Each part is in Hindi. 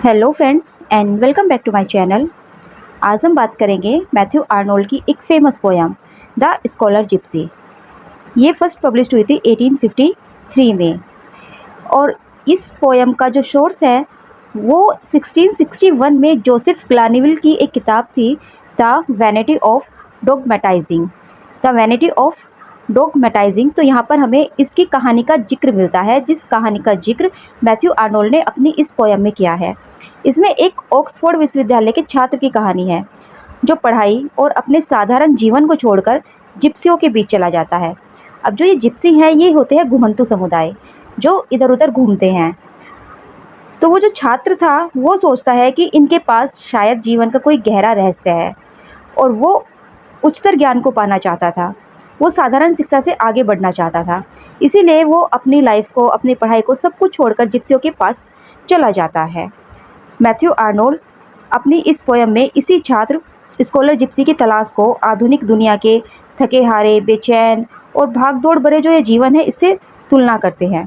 Hello friends and welcome back to my channel. आज हम बात करेंगे मैथ्यू आर्नोल्ड की एक famous poem the scholar gypsy. ये फर्स्ट पब्लिश हुई थी 1853 में और इस पोयम का जो सोर्स है वो 1661 में जोसेफ ग्लानिविल की एक किताब थी the vanity of dogmatizing. The vanity of dogmatizing. तो यहाँ पर हमें इसकी कहानी का जिक्र मिलता है, जिस कहानी का जिक्र मैथ्यू आर्नोल्ड ने अपनी इस पोयम में किया है। इसमें एक ऑक्सफोर्ड विश्वविद्यालय के छात्र की कहानी है जो पढ़ाई और अपने साधारण जीवन को छोड़कर जिप्सियों के बीच चला जाता है। अब जो ये जिप्सी हैं ये होते हैं घुमंतु समुदाय जो इधर उधर घूमते हैं। तो वो जो छात्र था वो सोचता है कि इनके पास शायद जीवन का कोई गहरा रहस्य है और वो उच्चतर ज्ञान को पाना चाहता था। वो साधारण शिक्षा से आगे बढ़ना चाहता था, इसीलिए वो अपनी लाइफ को, अपनी पढ़ाई को, सब कुछ छोड़कर जिप्सियों के पास चला जाता है। मैथ्यू आर्नोल्ड अपनी इस पोयम में इसी छात्र स्कॉलर जिप्सी की तलाश को आधुनिक दुनिया के थके हारे, बेचैन और भागदौड़ भरे जो ये जीवन है इससे तुलना करते हैं।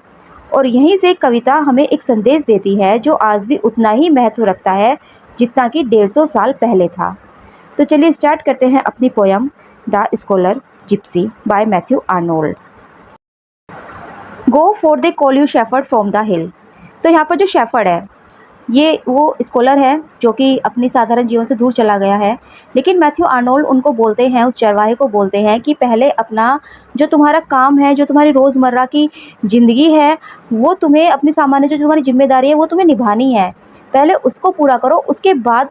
और यहीं से कविता हमें एक संदेश देती है जो आज भी उतना ही महत्व रखता है जितना कि 150 साल पहले था। तो चलिए स्टार्ट करते हैं अपनी poem the scholar Gypsy bye Matthew Arnold. Go for they call you shepherd from the हिल। तो यहाँ पर जो शेफर्ड है ये वो स्कॉलर है जो कि अपनी साधारण जीवन से दूर चला गया है, लेकिन मैथ्यू आर्नोल्ड उनको बोलते हैं, उस चरवाहे को बोलते हैं कि पहले अपना जो तुम्हारा काम है, जो तुम्हारी रोज़मर्रा की ज़िंदगी है, वो तुम्हें अपनी सामान्य जो तुम्हारी जिम्मेदारी है वो तुम्हें निभानी है। पहले उसको पूरा करो, उसके बाद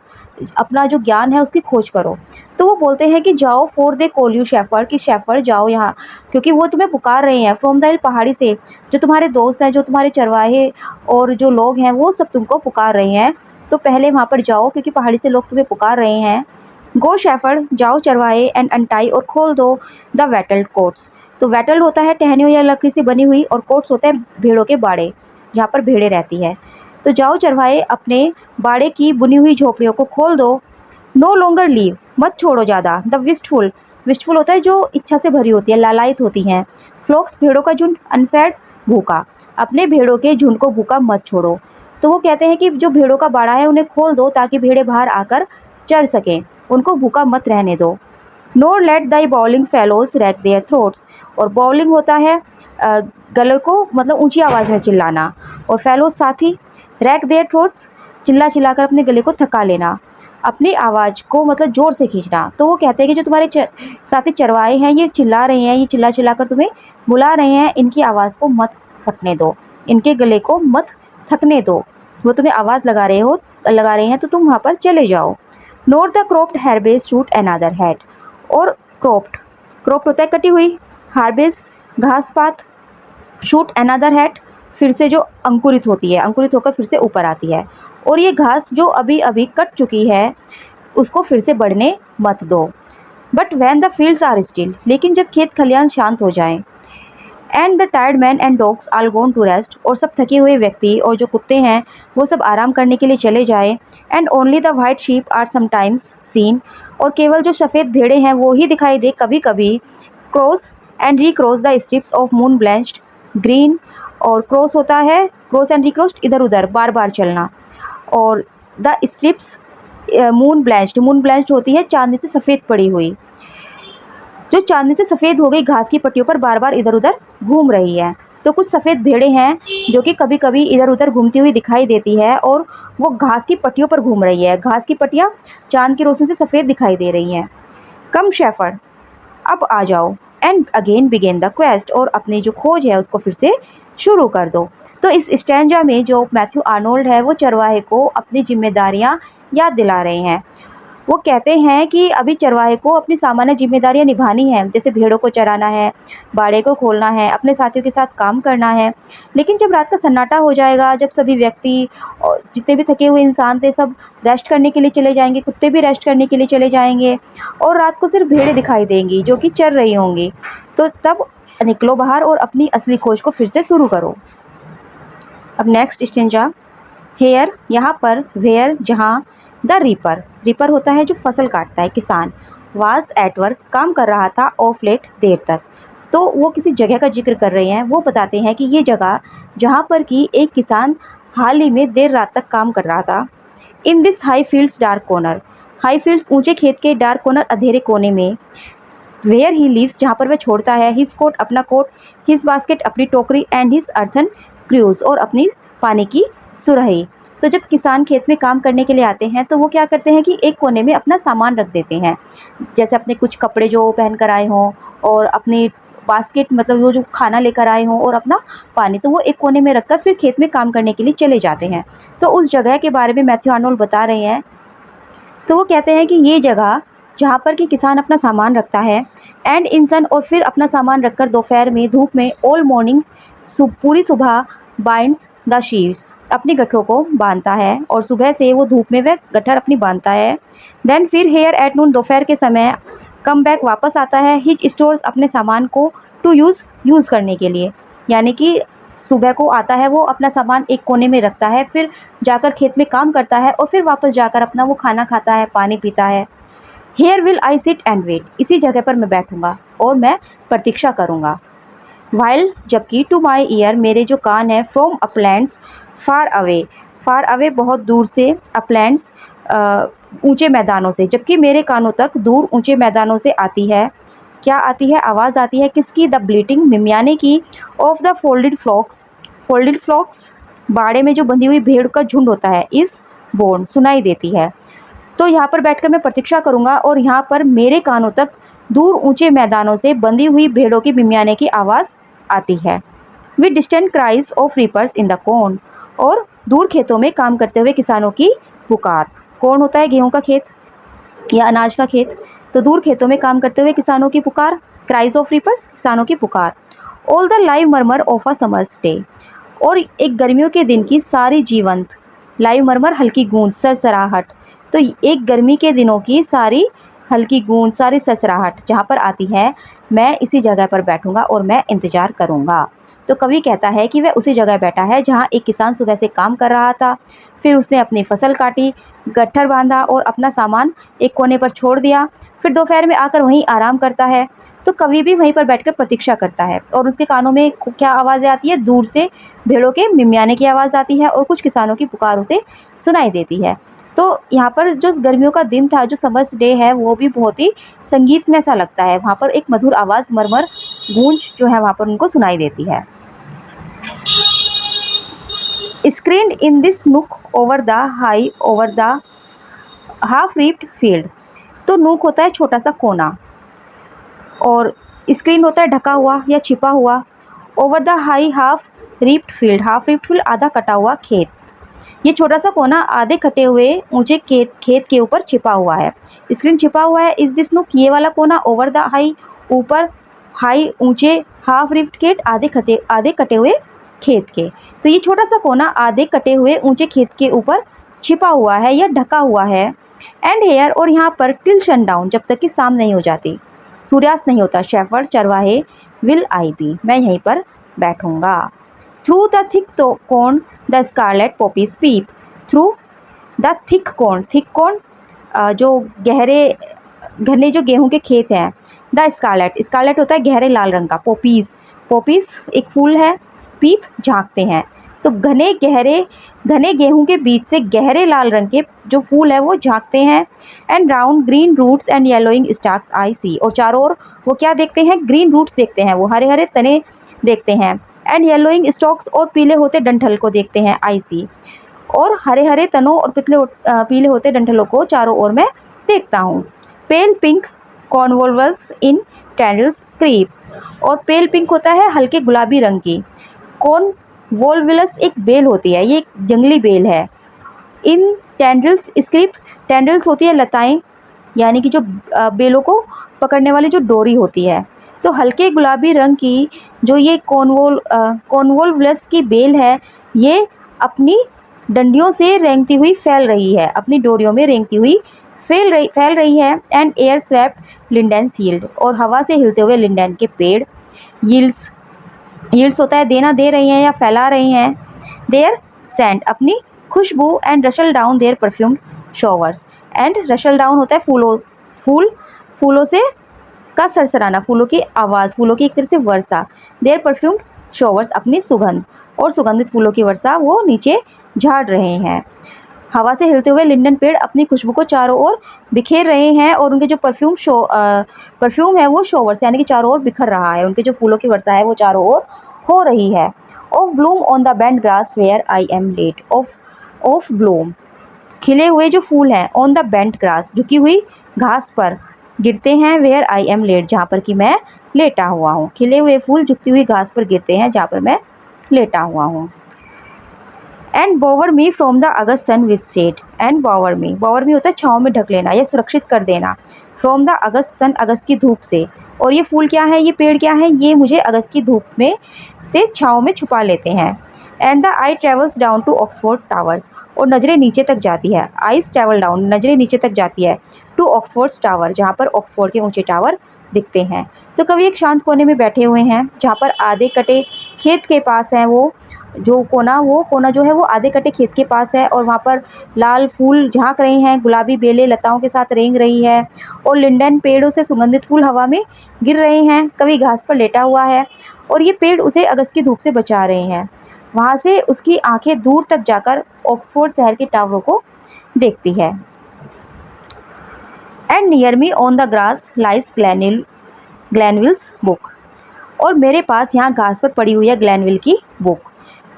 अपना जो ज्ञान है उसकी खोज करो। तो वो बोलते हैं कि जाओ for they call you shepherd, कि शेफर्ड जाओ यहाँ, क्योंकि वो तुम्हें पुकार रहे हैं फ्रॉम द हिल, पहाड़ी से। जो तुम्हारे दोस्त हैं, जो तुम्हारे चरवाहे और जो लोग हैं वो सब तुमको पुकार रहे हैं, तो पहले वहाँ पर जाओ क्योंकि पहाड़ी से लोग तुम्हें पुकार रहे हैं। गो शेफर्ड, जाओ चरवाहे, एंड अनटाई और खोल दो द वेटल्ड कोट्स। तो वेटल्ड होता है टहनियों या लकड़ी से बनी हुई, और कोट्स होते हैं भेड़ों के बाड़े जहाँ पर भेड़ें रहती है। तो जाओ चरवाहे, अपने बाड़े की बुनी हुई झोपड़ियों को खोल दो। नो लॉन्गर लीव, मत छोड़ो ज़्यादा। द विस्टफुल, विस्टफुल होता है जो इच्छा से भरी होती है, लालायित होती हैं। फ्लॉक्स, भेड़ों का झुंड। अनफेड, भूखा, अपने भेड़ों के झुंड को भूखा मत छोड़ो। तो वो कहते हैं कि जो भेड़ों का बाड़ा है उन्हें खोल दो ताकि भेड़ें बाहर आकर चर सकें, उनको भूखा मत रहने दो। Nor let thy bawling fellows rack their throats. और बाउलिंग होता है गले को मतलब ऊंची आवाज़ में चिल्लाना, और फेलोज साथी, रैक देयर थ्रोट्स चिल्ला चिल्लाकर अपने गले को थका लेना, अपनी आवाज़ को मतलब ज़ोर से खींचना। तो वो कहते हैं कि जो तुम्हारे साथी चरवाहे हैं ये चिल्ला रहे हैं, ये चिल्ला चिल्ला कर तुम्हें बुला रहे हैं, इनकी आवाज़ को मत फटने दो, इनके गले को मत थकने दो। वो तुम्हें आवाज़ लगा रहे हैं तो तुम वहाँ पर चले जाओ। Not the cropped herbage shoot another head. और क्रॉप्ड होता है कटी हुई, हार्वेस घास पात, शूट अनदर हैट फिर से जो अंकुरित होती है, अंकुरित होकर फिर से ऊपर आती है। और ये घास जो अभी अभी कट चुकी है उसको फिर से बढ़ने मत दो। But when the fields are still, लेकिन जब खेत खलियान शांत हो जाएं, and the tired men and dogs all gone to rest, और सब थके हुए व्यक्ति और जो कुत्ते हैं वो सब आराम करने के लिए चले जाएं, and only the white sheep are sometimes seen, और केवल जो सफ़ेद भेड़ें हैं वो ही दिखाई दे कभी कभी। Cross and recross the strips of moon blanched green. और क्रॉस होता है क्रॉस एंड रिक्रॉस, इधर उधर बार बार चलना। और द स्ट्रिप्स मून ब्लेंच्ड होती है चांदनी से सफ़ेद पड़ी हुई, जो चांदनी से सफ़ेद हो गई घास की पट्टियों पर बार बार इधर उधर घूम रही है। तो कुछ सफ़ेद भेड़ें हैं जो कि कभी कभी इधर उधर घूमती हुई दिखाई देती है और वो घास की पट्टियों पर घूम रही है, घास की पट्टियाँ चांद की रोशनी से सफ़ेद दिखाई दे रही हैं। कम शेफर्ड, अब आ जाओ, and again begin the quest, और अपनी जो खोज है उसको फिर से शुरू कर दो। तो इस स्टैंजा में जो मैथ्यू आर्नोल्ड है वो चरवाहे को अपनी जिम्मेदारियां याद दिला रहे हैं। वो कहते हैं कि अभी चरवाहे को अपनी सामान्य जिम्मेदारियां निभानी है, जैसे भेड़ों को चराना है, बाड़े को खोलना है, अपने साथियों के साथ काम करना है। लेकिन जब रात का सन्नाटा हो जाएगा, जब सभी व्यक्ति और जितने भी थके हुए इंसान थे सब रेस्ट करने के लिए चले जाएंगे, कुत्ते भी रेस्ट करने के लिए चले जाएंगे, और रात को सिर्फ भेड़ें दिखाई देंगी जो कि चर रही होंगी, तो तब निकलो बाहर और अपनी असली खोज को फिर से शुरू करो। अब नेक्स्ट स्टेंजा, हेयर यहाँ पर, वेयर जहाँ, द रीपर होता है जो फसल काटता है, किसान, वाज एट वर्क काम कर रहा था, ऑफ लेट देर तक। तो वो किसी जगह का जिक्र कर रहे हैं, वो बताते हैं कि ये जगह जहाँ पर कि एक किसान हाल ही में देर रात तक काम कर रहा था, in this high fields dark corner, high fields ऊंचे खेत के डार्क कॉर्नर अंधेरे कोने में, वेयर ही लिव्स जहाँ पर वह छोड़ता है, हिज कोट अपना कोट, हिज बास्केट अपनी टोकरी, एंड हिज अर्थन क्रूज और अपनी पानी की सुराही। तो जब किसान खेत में काम करने के लिए आते हैं तो वो क्या करते हैं कि एक कोने में अपना सामान रख देते हैं, जैसे अपने कुछ कपड़े जो पहन कर आए हों और अपनी बास्केट मतलब वो जो खाना लेकर आए हों और अपना पानी, तो वो एक कोने में रखकर फिर खेत में काम करने के लिए चले जाते हैं। तो उस जगह के बारे में मैथ्यू आर्नोल्ड बता रहे हैं। तो वो कहते हैं कि ये जगह जहाँ पर कि किसान अपना सामान रखता है एंड इंसन, और फिर अपना सामान रखकर दोपहर में धूप में ऑल मॉर्निंग्स पूरी सुबह बाइंड्स द शीव्स अपनी गठरों को बांधता है, और सुबह से वो धूप में वह गठर अपनी बांधता है। देन फिर हेयर एट नून दोपहर के समय कम बैक वापस आता है, हिज स्टोर्स अपने सामान को टू यूज़ करने के लिए, यानी कि सुबह को आता है वो अपना सामान एक कोने में रखता है, फिर जाकर खेत में काम करता है और फिर वापस जाकर अपना वो खाना खाता है, पानी पीता है। Here will I sit and wait, इसी जगह पर मैं बैठूंगा और मैं प्रतीक्षा करूंगा। वाइल जबकि टू माई ईयर मेरे जो कान है, फ्रॉम अपलैंड्स फार अवे बहुत दूर से, अपलैंड्स ऊंचे मैदानों से, जबकि मेरे कानों तक दूर ऊंचे मैदानों से आती है, क्या आती है, आवाज़ आती है किसकी, द ब्लीटिंग मिमियाने की, ऑफ द फोल्डेड फ्लॉक्स बाड़े में जो बंधी हुई भेड़ का झुंड होता है, इस बोर्न सुनाई देती है। तो यहाँ पर बैठकर मैं प्रतीक्षा करूँगा और यहाँ पर मेरे कानों तक दूर ऊंचे मैदानों से बंधी हुई भेड़ों की मिमियाने की आवाज़ आती है। With distant cries of reapers in the corn, और दूर खेतों में काम करते हुए किसानों की पुकार। कौन होता है, गेहूं का खेत या अनाज का खेत, तो दूर खेतों में काम करते हुए किसानों की पुकार, क्राइज ऑफ रीपर्स किसानों की पुकार। All the live murmur of a summers day, और एक गर्मियों के दिन की सारी जीवंत, लाइव मर्मर हल्की गूंज, सरसराहट, तो एक गर्मी के दिनों की सारी हल्की गूंज, सारी सरसराहट जहाँ पर आती है, मैं इसी जगह पर बैठूंगा और मैं इंतज़ार करूंगा। तो कवि कहता है कि वह उसी जगह बैठा है जहाँ एक किसान सुबह से काम कर रहा था, फिर उसने अपनी फसल काटी, गट्ठर बांधा और अपना सामान एक कोने पर छोड़ दिया, फिर दोपहर में आकर वहीं आराम करता है। तो कवि भी वहीं पर बैठकर प्रतीक्षा करता है और उसके कानों में क्या आवाज़ें आती है, दूर से भेड़ों के मिमियाने की आवाज़ आती है और कुछ किसानों की पुकार उसे सुनाई देती है। तो यहाँ पर जो गर्मियों का दिन था, जो समर्स डे है, वो भी बहुत ही संगीतमय सा लगता है। वहाँ पर एक मधुर आवाज़, मरमर गूंज जो है वहाँ पर उनको सुनाई देती है। Screened in this nook over the half reaped field, तो नूक होता है छोटा सा कोना और स्क्रीन होता है ढका हुआ या छिपा हुआ। Over the half reaped field आधा कटा हुआ खेत, ये छोटा सा कोना आधे कटे हुए ऊंचे खेत के ऊपर छिपा हुआ है। स्क्रीन छिपा हुआ है। इस दिस नूक, ये वाला कोना, ओवर द हाई ऊपर, हाई ऊंचे, हाफ रीप्ड खेत आधे कटे हुए खेत के। तो ये छोटा सा कोना आधे कटे हुए ऊंचे खेत के ऊपर छिपा हुआ है या ढका हुआ है। एंड हेयर, और यहाँ पर टिल सनडाउन, जब तक कि शाम नहीं हो जाती, सूर्यास्त नहीं होता, शेफर्ड चरवाहे, विल आई बी, मैं यहीं पर बैठूंगा। Through the thick corn the scarlet poppies peep, through the thick corn जो गहरे घने जो गेहूं के खेत हैं, द स्कारलेट होता है गहरे लाल रंग का, पॉपीज एक फूल है, पीप झांकते हैं, तो घने गेहूं के बीच से गहरे लाल रंग के जो फूल है वो झांकते हैं। And round green roots and yellowing stalks I see, और चारों ओर वो क्या देखते हैं, ग्रीन रूट्स देखते हैं, वो हरे हरे तने देखते हैं। एंड येलोइंग स्टॉक्स, और पीले होते डंठल को देखते हैं, आई सी, और हरे हरे तनों और पीले होते डंठलों को चारों ओर मैं देखता हूँ। पेल पिंक कॉर्नवोल्वल्स इन टेंडल्स क्रीप, और पेल पिंक होता है हल्के गुलाबी रंग की, कॉर्नवोल्वल्स एक बेल होती है, ये एक जंगली बेल है। इन टेंडल्स स्क्रीप, टेंडल्स होती है लताएं, यानी कि जो बेलों को पकड़ने वाली जो डोरी होती है। तो हल्के गुलाबी रंग की जो ये कॉर्नवोल्वल्स की बेल है, ये अपनी डंडियों से रेंगती हुई फैल रही है, अपनी डोरियों में रेंगती हुई फैल रही है। And air swept lindane yield, और हवा से हिलते हुए लिंडेन के पेड़, यील्ड्स होता है देना, दे रही हैं या फैला रही हैं। देयर सेंट, अपनी खुशबू। And rustle down their perfumed showers, and rustle down होता है फूलों से का सरसराना, फूलों की आवाज़, फूलों की एक तरह से वर्षा। देयर परफ्यूम्ड शॉवर्स, अपनी सुगंध, और सुगंधित फूलों की वर्षा वो नीचे झाड़ रहे हैं। हवा से हिलते हुए लिंडन पेड़ अपनी खुशबू को चारों ओर बिखेर रहे हैं और उनके जो परफ्यूम है वो शोवर्स यानी कि चारों ओर बिखर रहा है। उनके जो फूलों की वर्षा है वो चारों ओर हो रही है। Of bloom on the bent grass where I am laid. Of bloom, खिले हुए जो फूल हैं, ऑन द बेंट ग्रास, झुकी हुई घास पर गिरते हैं, वेयर आई एम लेट, जहाँ पर कि मैं लेटा हुआ हूँ। खिले हुए फूल झुकती हुई घास पर गिरते हैं जहाँ पर मैं लेटा हुआ हूँ। And bower me from the August sun with shade. And bower me होता है छाँव में ढक लेना या सुरक्षित कर देना। फ्रॉम द अगस्त सन, अगस्त की धूप से। और ये फूल क्या है, ये पेड़ क्या है, ये मुझे अगस्त की धूप में से छाँव में छुपा लेते हैं। And the eye travels down to Oxford towers. और नज़रें नीचे तक जाती है, आईज ट्रेवल डाउन, नज़रें नीचे तक जाती है, टू ऑक्सफोर्ड टावर, जहाँ पर ऑक्सफोर्ड के ऊंचे टावर दिखते हैं। तो कवि एक शांत कोने में बैठे हुए हैं जहाँ पर आधे कटे खेत के पास है वो कोना जो है वो आधे कटे खेत के पास है और वहाँ पर लाल फूल झांक रहे हैं, गुलाबी बेलें लताओं के साथ रेंग रही है और लिंडन पेड़ों से सुगंधित फूल हवा में गिर रहे हैं। कवि घास पर लेटा हुआ है और ये पेड़ उसे अगस्त की धूप से बचा रहे हैं। वहाँ से उसकी आंखें दूर तक जाकर ऑक्सफोर्ड शहर के टावरों को देखती है। And near me on the grass lies Glanvil's book. और मेरे पास यहाँ घास पर पड़ी हुई है ग्लैनविल की बुक।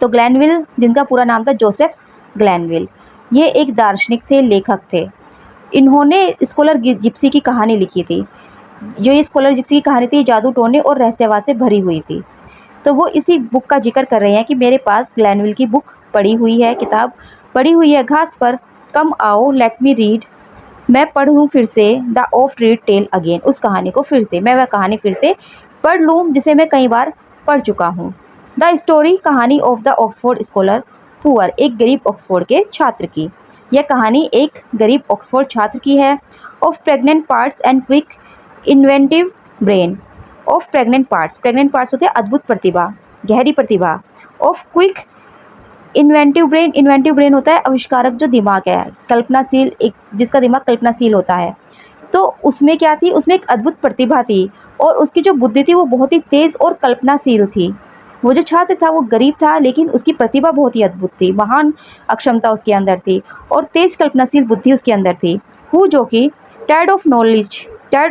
तो ग्लैनविल, जिनका पूरा नाम था जोसेफ ग्लैनविल, ये एक दार्शनिक थे, लेखक थे। इन्होंने स्कॉलर जिप्सी की कहानी लिखी थी। जो ये स्कॉलर जिप्सी की कहानी थी जादू टोने और रहस्यवाद से भरी हुई थी। तो वो इसी बुक का जिक्र कर रहे हैं कि मेरे पास ग्लैनविल की बुक पड़ी हुई है, किताब पड़ी हुई है घास पर। कम आओ लेट मी रीड, मैं पढ़ूँ फिर से the oft read tale again, उस कहानी को फिर से, मैं वह कहानी फिर से पढ़ लूँ जिसे मैं कई बार पढ़ चुका हूँ। द स्टोरी, कहानी of the Oxford scholar poor, एक गरीब ऑक्सफोर्ड के छात्र की। यह कहानी एक गरीब ऑक्सफोर्ड छात्र की है। Of pregnant parts and quick inventive brain. Of pregnant parts होते हैं अद्भुत प्रतिभा, गहरी प्रतिभा। ऑफ क्विक इन्वेंटिव ब्रेन होता है आविष्कारक जो दिमाग है, कल्पनाशील, एक जिसका दिमाग कल्पनाशील होता है। तो उसमें क्या थी, उसमें एक अद्भुत प्रतिभा थी और उसकी जो बुद्धि थी वो बहुत ही तेज़ और कल्पनाशील थी। वो जो छात्र था वो गरीब था लेकिन उसकी प्रतिभा बहुत ही अद्भुत थी, महान अक्षमता उसके अंदर थी और तेज कल्पनाशील बुद्धि उसके अंदर थी। वो जो कि tired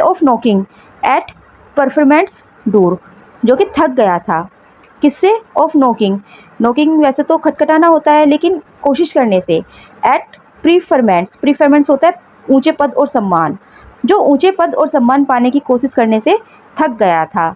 of knocking at performance door, जो कि थक गया था किससे, ऑफ नॉकिंग वैसे तो खटखटाना होता है लेकिन कोशिश करने से। एट प्रीफरमेंट्स होता है ऊंचे पद और सम्मान, जो ऊंचे पद और सम्मान पाने की कोशिश करने से थक गया था।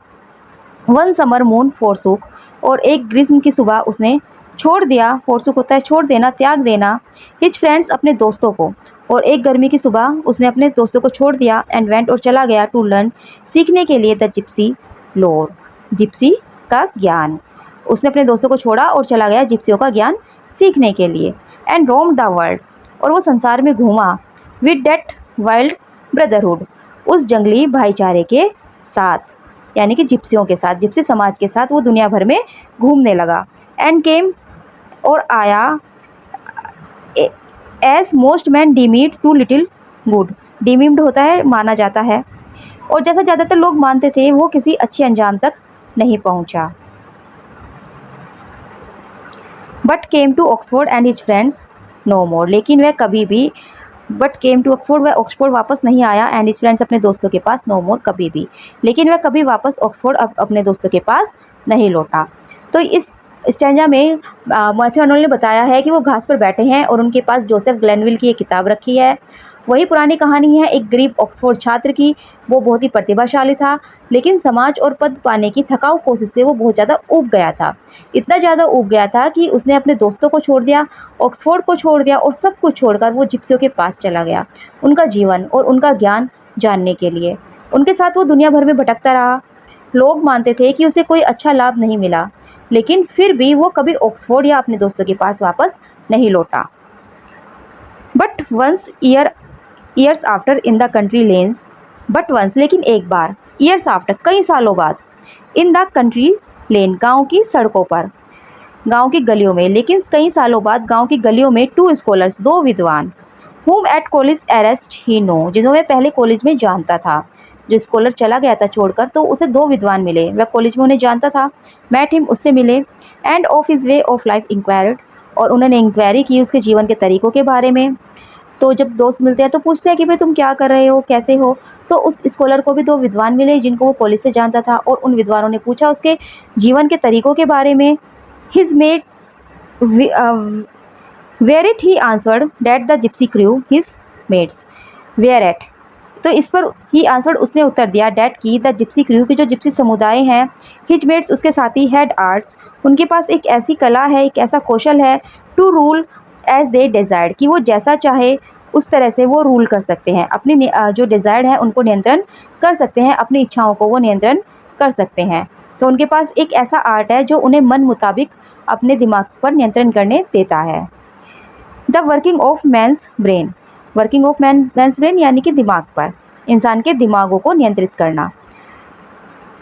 वन समर मून फोरसुक, और एक ग्रीष्म की सुबह उसने छोड़ दिया, फोरसुक होता है छोड़ देना, त्याग देना, हिज फ्रेंड्स अपने दोस्तों को, और एक गर्मी की सुबह उसने अपने दोस्तों को छोड़ दिया, एंड वेंट और चला गया, टू लर्न सीखने के लिए, द जिप्सी लोर, जिप्सी का ज्ञान। उसने अपने दोस्तों को छोड़ा और चला गया जिप्सियों का ज्ञान सीखने के लिए। एंड रोम द वर्ल्ड, और वो संसार में घूमा, विद डेट वाइल्ड ब्रदरहुड, उस जंगली भाईचारे के साथ, यानी कि जिप्सियों के साथ, जिप्सी समाज के साथ वो दुनिया भर में घूमने लगा। एंड केम, और आया, as most man deemed to little good, deemed होता है माना जाता है, और जैसा ज़्यादातर लोग मानते थे वो किसी अच्छे अंजाम तक नहीं पहुंचा। But came to Oxford and his friends no more, लेकिन वह कभी भी, बट केम टू ऑक्सफोर्ड, वह ऑक्सफोर्ड वापस नहीं आया, एंड हिज फ्रेंड्स अपने दोस्तों के पास, नो मोर कभी भी, लेकिन वह कभी वापस ऑक्सफोर्ड अपने दोस्तों के पास नहीं लौटा। तो इस स्टैंजा में मैथ्यू आर्नोल्ड ने बताया है कि वो घास पर बैठे हैं और उनके पास जोसेफ ग्लेनविल की एक किताब रखी है। वही पुरानी कहानी है एक गरीब ऑक्सफोर्ड छात्र की। वो बहुत ही प्रतिभाशाली था लेकिन समाज और पद पाने की थकाऊ कोशिश से वो बहुत ज़्यादा ऊब गया था। इतना ज़्यादा ऊब गया था कि उसने अपने दोस्तों को छोड़ दिया, ऑक्सफोर्ड को छोड़ दिया और सब कुछ छोड़कर वो जिप्सियों के पास चला गया, उनका जीवन और उनका ज्ञान जानने के लिए। उनके साथ वो दुनिया भर में भटकता रहा। लोग मानते थे कि उसे कोई अच्छा लाभ नहीं मिला, लेकिन फिर भी वो कभी ऑक्सफोर्ड या अपने दोस्तों के पास वापस नहीं लौटा। But once years after in the country lanes, but once लेकिन एक बार, ईयर्स आफ्टर कई सालों बाद, इन द कंट्री लेन गांव की सड़कों पर, गांव की गलियों में, लेकिन कई सालों बाद गांव की गलियों में, टू स्कॉलर्स, दो विद्वान, whom at college arrest he know, जिन्हों मैं पहले कॉलेज में जानता था। जो स्कॉलर चला गया था छोड़कर तो उसे दो विद्वान मिले, वह कॉलेज में उन्हें जानता था, met him, उससे मिले, and of his way of life inquired, और उन्होंने इंक्वायरी की उसके जीवन के तरीकों के बारे में। तो जब दोस्त मिलते हैं तो पूछते हैं कि भाई तुम क्या कर रहे हो, कैसे हो। तो उस स्कॉलर को भी 2 विद्वान मिले जिनको वो कॉलेज से जानता था, और उन विद्वानों ने पूछा उसके जीवन के तरीकों के बारे में। His mates whereat he answered that the gipsy crew his mates whereat. तो इस पर ही आंसर्ड उसने उत्तर दिया डैट की द जिप्सी क्रू की जो जिप्सी समुदाय हैं, हिज मेट्स उसके साथी हैड आर्ट्स उनके पास एक ऐसी कला है, एक ऐसा कौशल है, to rule as they desired कि वो जैसा चाहे उस तरह से वो रूल कर सकते हैं, अपनी जो डिज़ायर्ड है उनको नियंत्रण कर सकते हैं, अपनी इच्छाओं को वो नियंत्रण कर सकते हैं। तो उनके पास एक ऐसा आर्ट है जो उन्हें मन मुताबिक अपने दिमाग पर नियंत्रण करने देता है। The working of man's brain, working of man's brain यानी कि दिमाग पर, इंसान के दिमागों को नियंत्रित करना।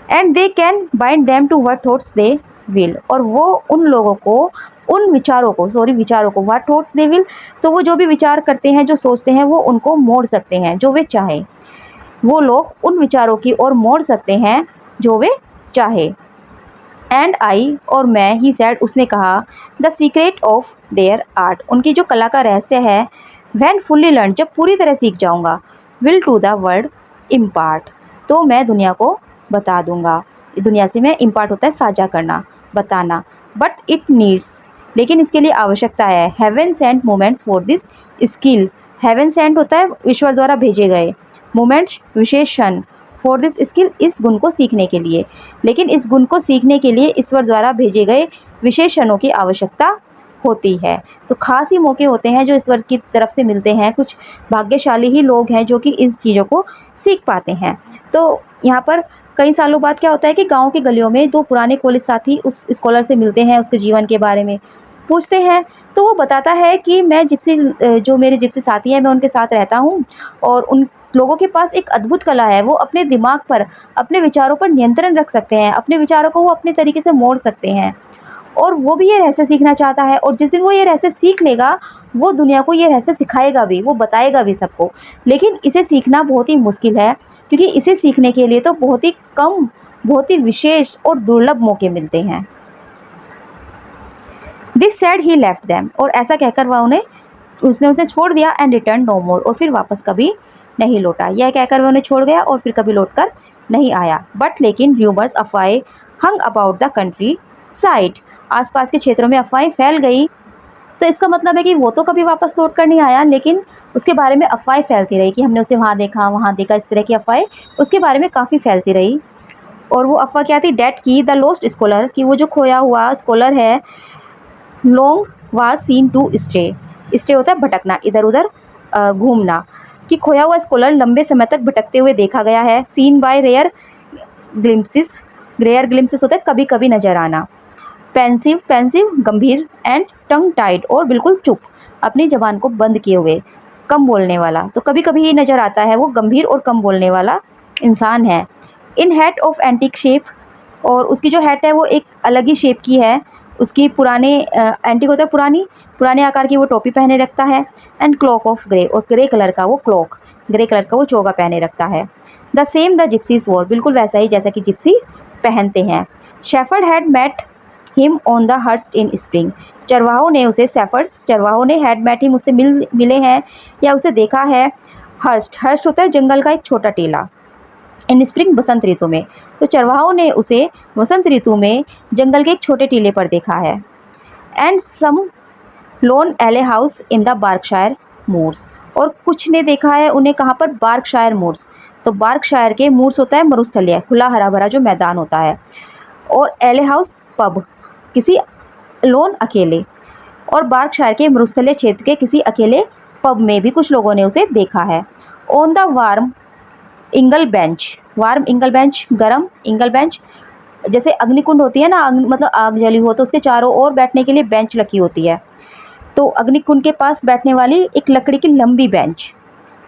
And they can bind them to what thoughts they will, और वो उन लोगों को उन विचारों को विचारों को व्हाट थॉट्स दे विल, तो वो जो भी विचार करते हैं, जो सोचते हैं, वो उनको मोड़ सकते हैं जो वे चाहे। वो लोग उन विचारों की ओर मोड़ सकते हैं जो वे चाहे। एंड आई, और मैं, ही सैड, उसने कहा, the secret of their art, उनकी जो कला का रहस्य है, व्हेन फुल्ली लर्न, जब पूरी तरह सीख जाऊंगा, will to the world impart, तो मैं दुनिया को बता दूंगा। दुनिया से मैं इम्पार्ट होता है साझा करना, बताना। बट इट नीड्स, लेकिन इसके लिए आवश्यकता है, heaven sent moments for this skill, heaven sent होता है ईश्वर द्वारा भेजे गए, मोमेंट्स विशेषण, फॉर दिस स्किल, इस गुण को सीखने के लिए, लेकिन इस गुण को सीखने के लिए ईश्वर द्वारा भेजे गए विशेषणों की आवश्यकता होती है। तो खास ही मौके होते हैं जो ईश्वर की तरफ से मिलते हैं, कुछ भाग्यशाली ही लोग हैं जो कि इन चीज़ों को सीख पाते हैं। तो यहाँ पर कई सालों बाद क्या होता है कि गांव की गलियों में 2 पुराने कॉलेज साथी उस स्कॉलर से मिलते हैं, उसके जीवन के बारे में पूछते हैं। तो वो बताता है कि मैं जिप्सी, जो मेरे जिप्सी साथी हैं, मैं उनके साथ रहता हूँ, और उन लोगों के पास एक अद्भुत कला है, वो अपने दिमाग पर, अपने विचारों पर नियंत्रण रख सकते हैं, अपने विचारों को वो अपने तरीके से मोड़ सकते हैं, और वो भी ये रहस्य सीखना चाहता है। और जिस दिन वो ये रहस्य सीख लेगा, वो दुनिया को ये रहस्य सिखाएगा भी, वो बताएगा भी सबको। लेकिन इसे सीखना बहुत ही मुश्किल है, क्योंकि इसे सीखने के लिए तो बहुत ही कम, बहुत ही विशेष और दुर्लभ मौके मिलते हैं। This said he left them, और ऐसा कहकर वह उसने छोड़ दिया। एंड रिटर्न नो मोर, और फिर वापस कभी नहीं लौटा। यह कहकर वह उन्हें छोड़ गया और फिर कभी लौटकर नहीं आया। बट लेकिन र्यूमर्स, अफवाहें, हंग अबाउट द कंट्री साइड, आसपास के क्षेत्रों में अफवाहें फैल गई। तो इसका मतलब है कि वो तो कभी वापस लौट कर नहीं आया, लेकिन उसके बारे में अफवाहें फैलती रही कि हमने उसे वहाँ देखा, इस तरह की अफवाहें उसके बारे में काफ़ी फैलती रही। और वो अफवाह क्या थी, डेट की द लॉस्ट स्कॉलर, कि वो जो खोया हुआ स्कॉलर है, long was seen to stray, stray होता है भटकना, इधर उधर घूमना, कि खोया हुआ स्कॉलर लंबे समय तक भटकते हुए देखा गया है। Seen by rare glimpses, rare glimpses होता है कभी कभी नजर आना। पेंसिव, पेंसिव गंभीर, एंड टंग टाइड, और बिल्कुल चुप, अपनी जबान को बंद किए हुए, कम बोलने वाला। तो कभी कभी ये नज़र आता है वो गंभीर और कम बोलने वाला इंसान है। इन हैट ऑफ एंटीक शेप, और उसकी जो हैट है वो एक अलग ही शेप की है, उसकी पुराने एंटीक होता है पुराने आकार की वो टोपी पहने रखता है। एंड क्लॉक ऑफ ग्रे, और ग्रे कलर का वो क्लॉक, ग्रे कलर का वो चोगा पहने रखता है। The same the gipsies wore, बिल्कुल वैसा ही जैसा कि जिप्सी पहनते हैं। Shepherd had met him on the Hurst in spring, चरवाहों ने उसे, शेफर्ड्स चरवाहों ने, हैड मेट हिम, उससे मिले हैं या उसे देखा है। हर्स्ट, हर्स्ट होता है जंगल का एक छोटा टीला, इन स्प्रिंग बसंत ऋतु में, तो चरवाहों ने उसे वसंत ऋतु में जंगल के एक छोटे टीले पर देखा है। And some lone ale house in the Berkshire moors, और कुछ ने देखा है उन्हें कहाँ पर, बार्कशायर मूर्स। तो बार्कशायर के मूर्स होता है मरुस्थलीय, खुला हरा भरा जो मैदान होता है, और एले हाउस पब, किसी लोन अकेले, और बार्कशायर के मरुस्थलीय क्षेत्र के किसी अकेले पब में भी कुछ लोगों ने उसे देखा है। On the warm ingle bench, warm ingle bench, गरम इंगल बेंच, जैसे अग्निकुंड होती है ना, मतलब आग जली हो तो उसके चारों ओर बैठने के लिए बेंच लगी होती है, तो अग्निकुंड के पास बैठने वाली एक लकड़ी की लंबी बेंच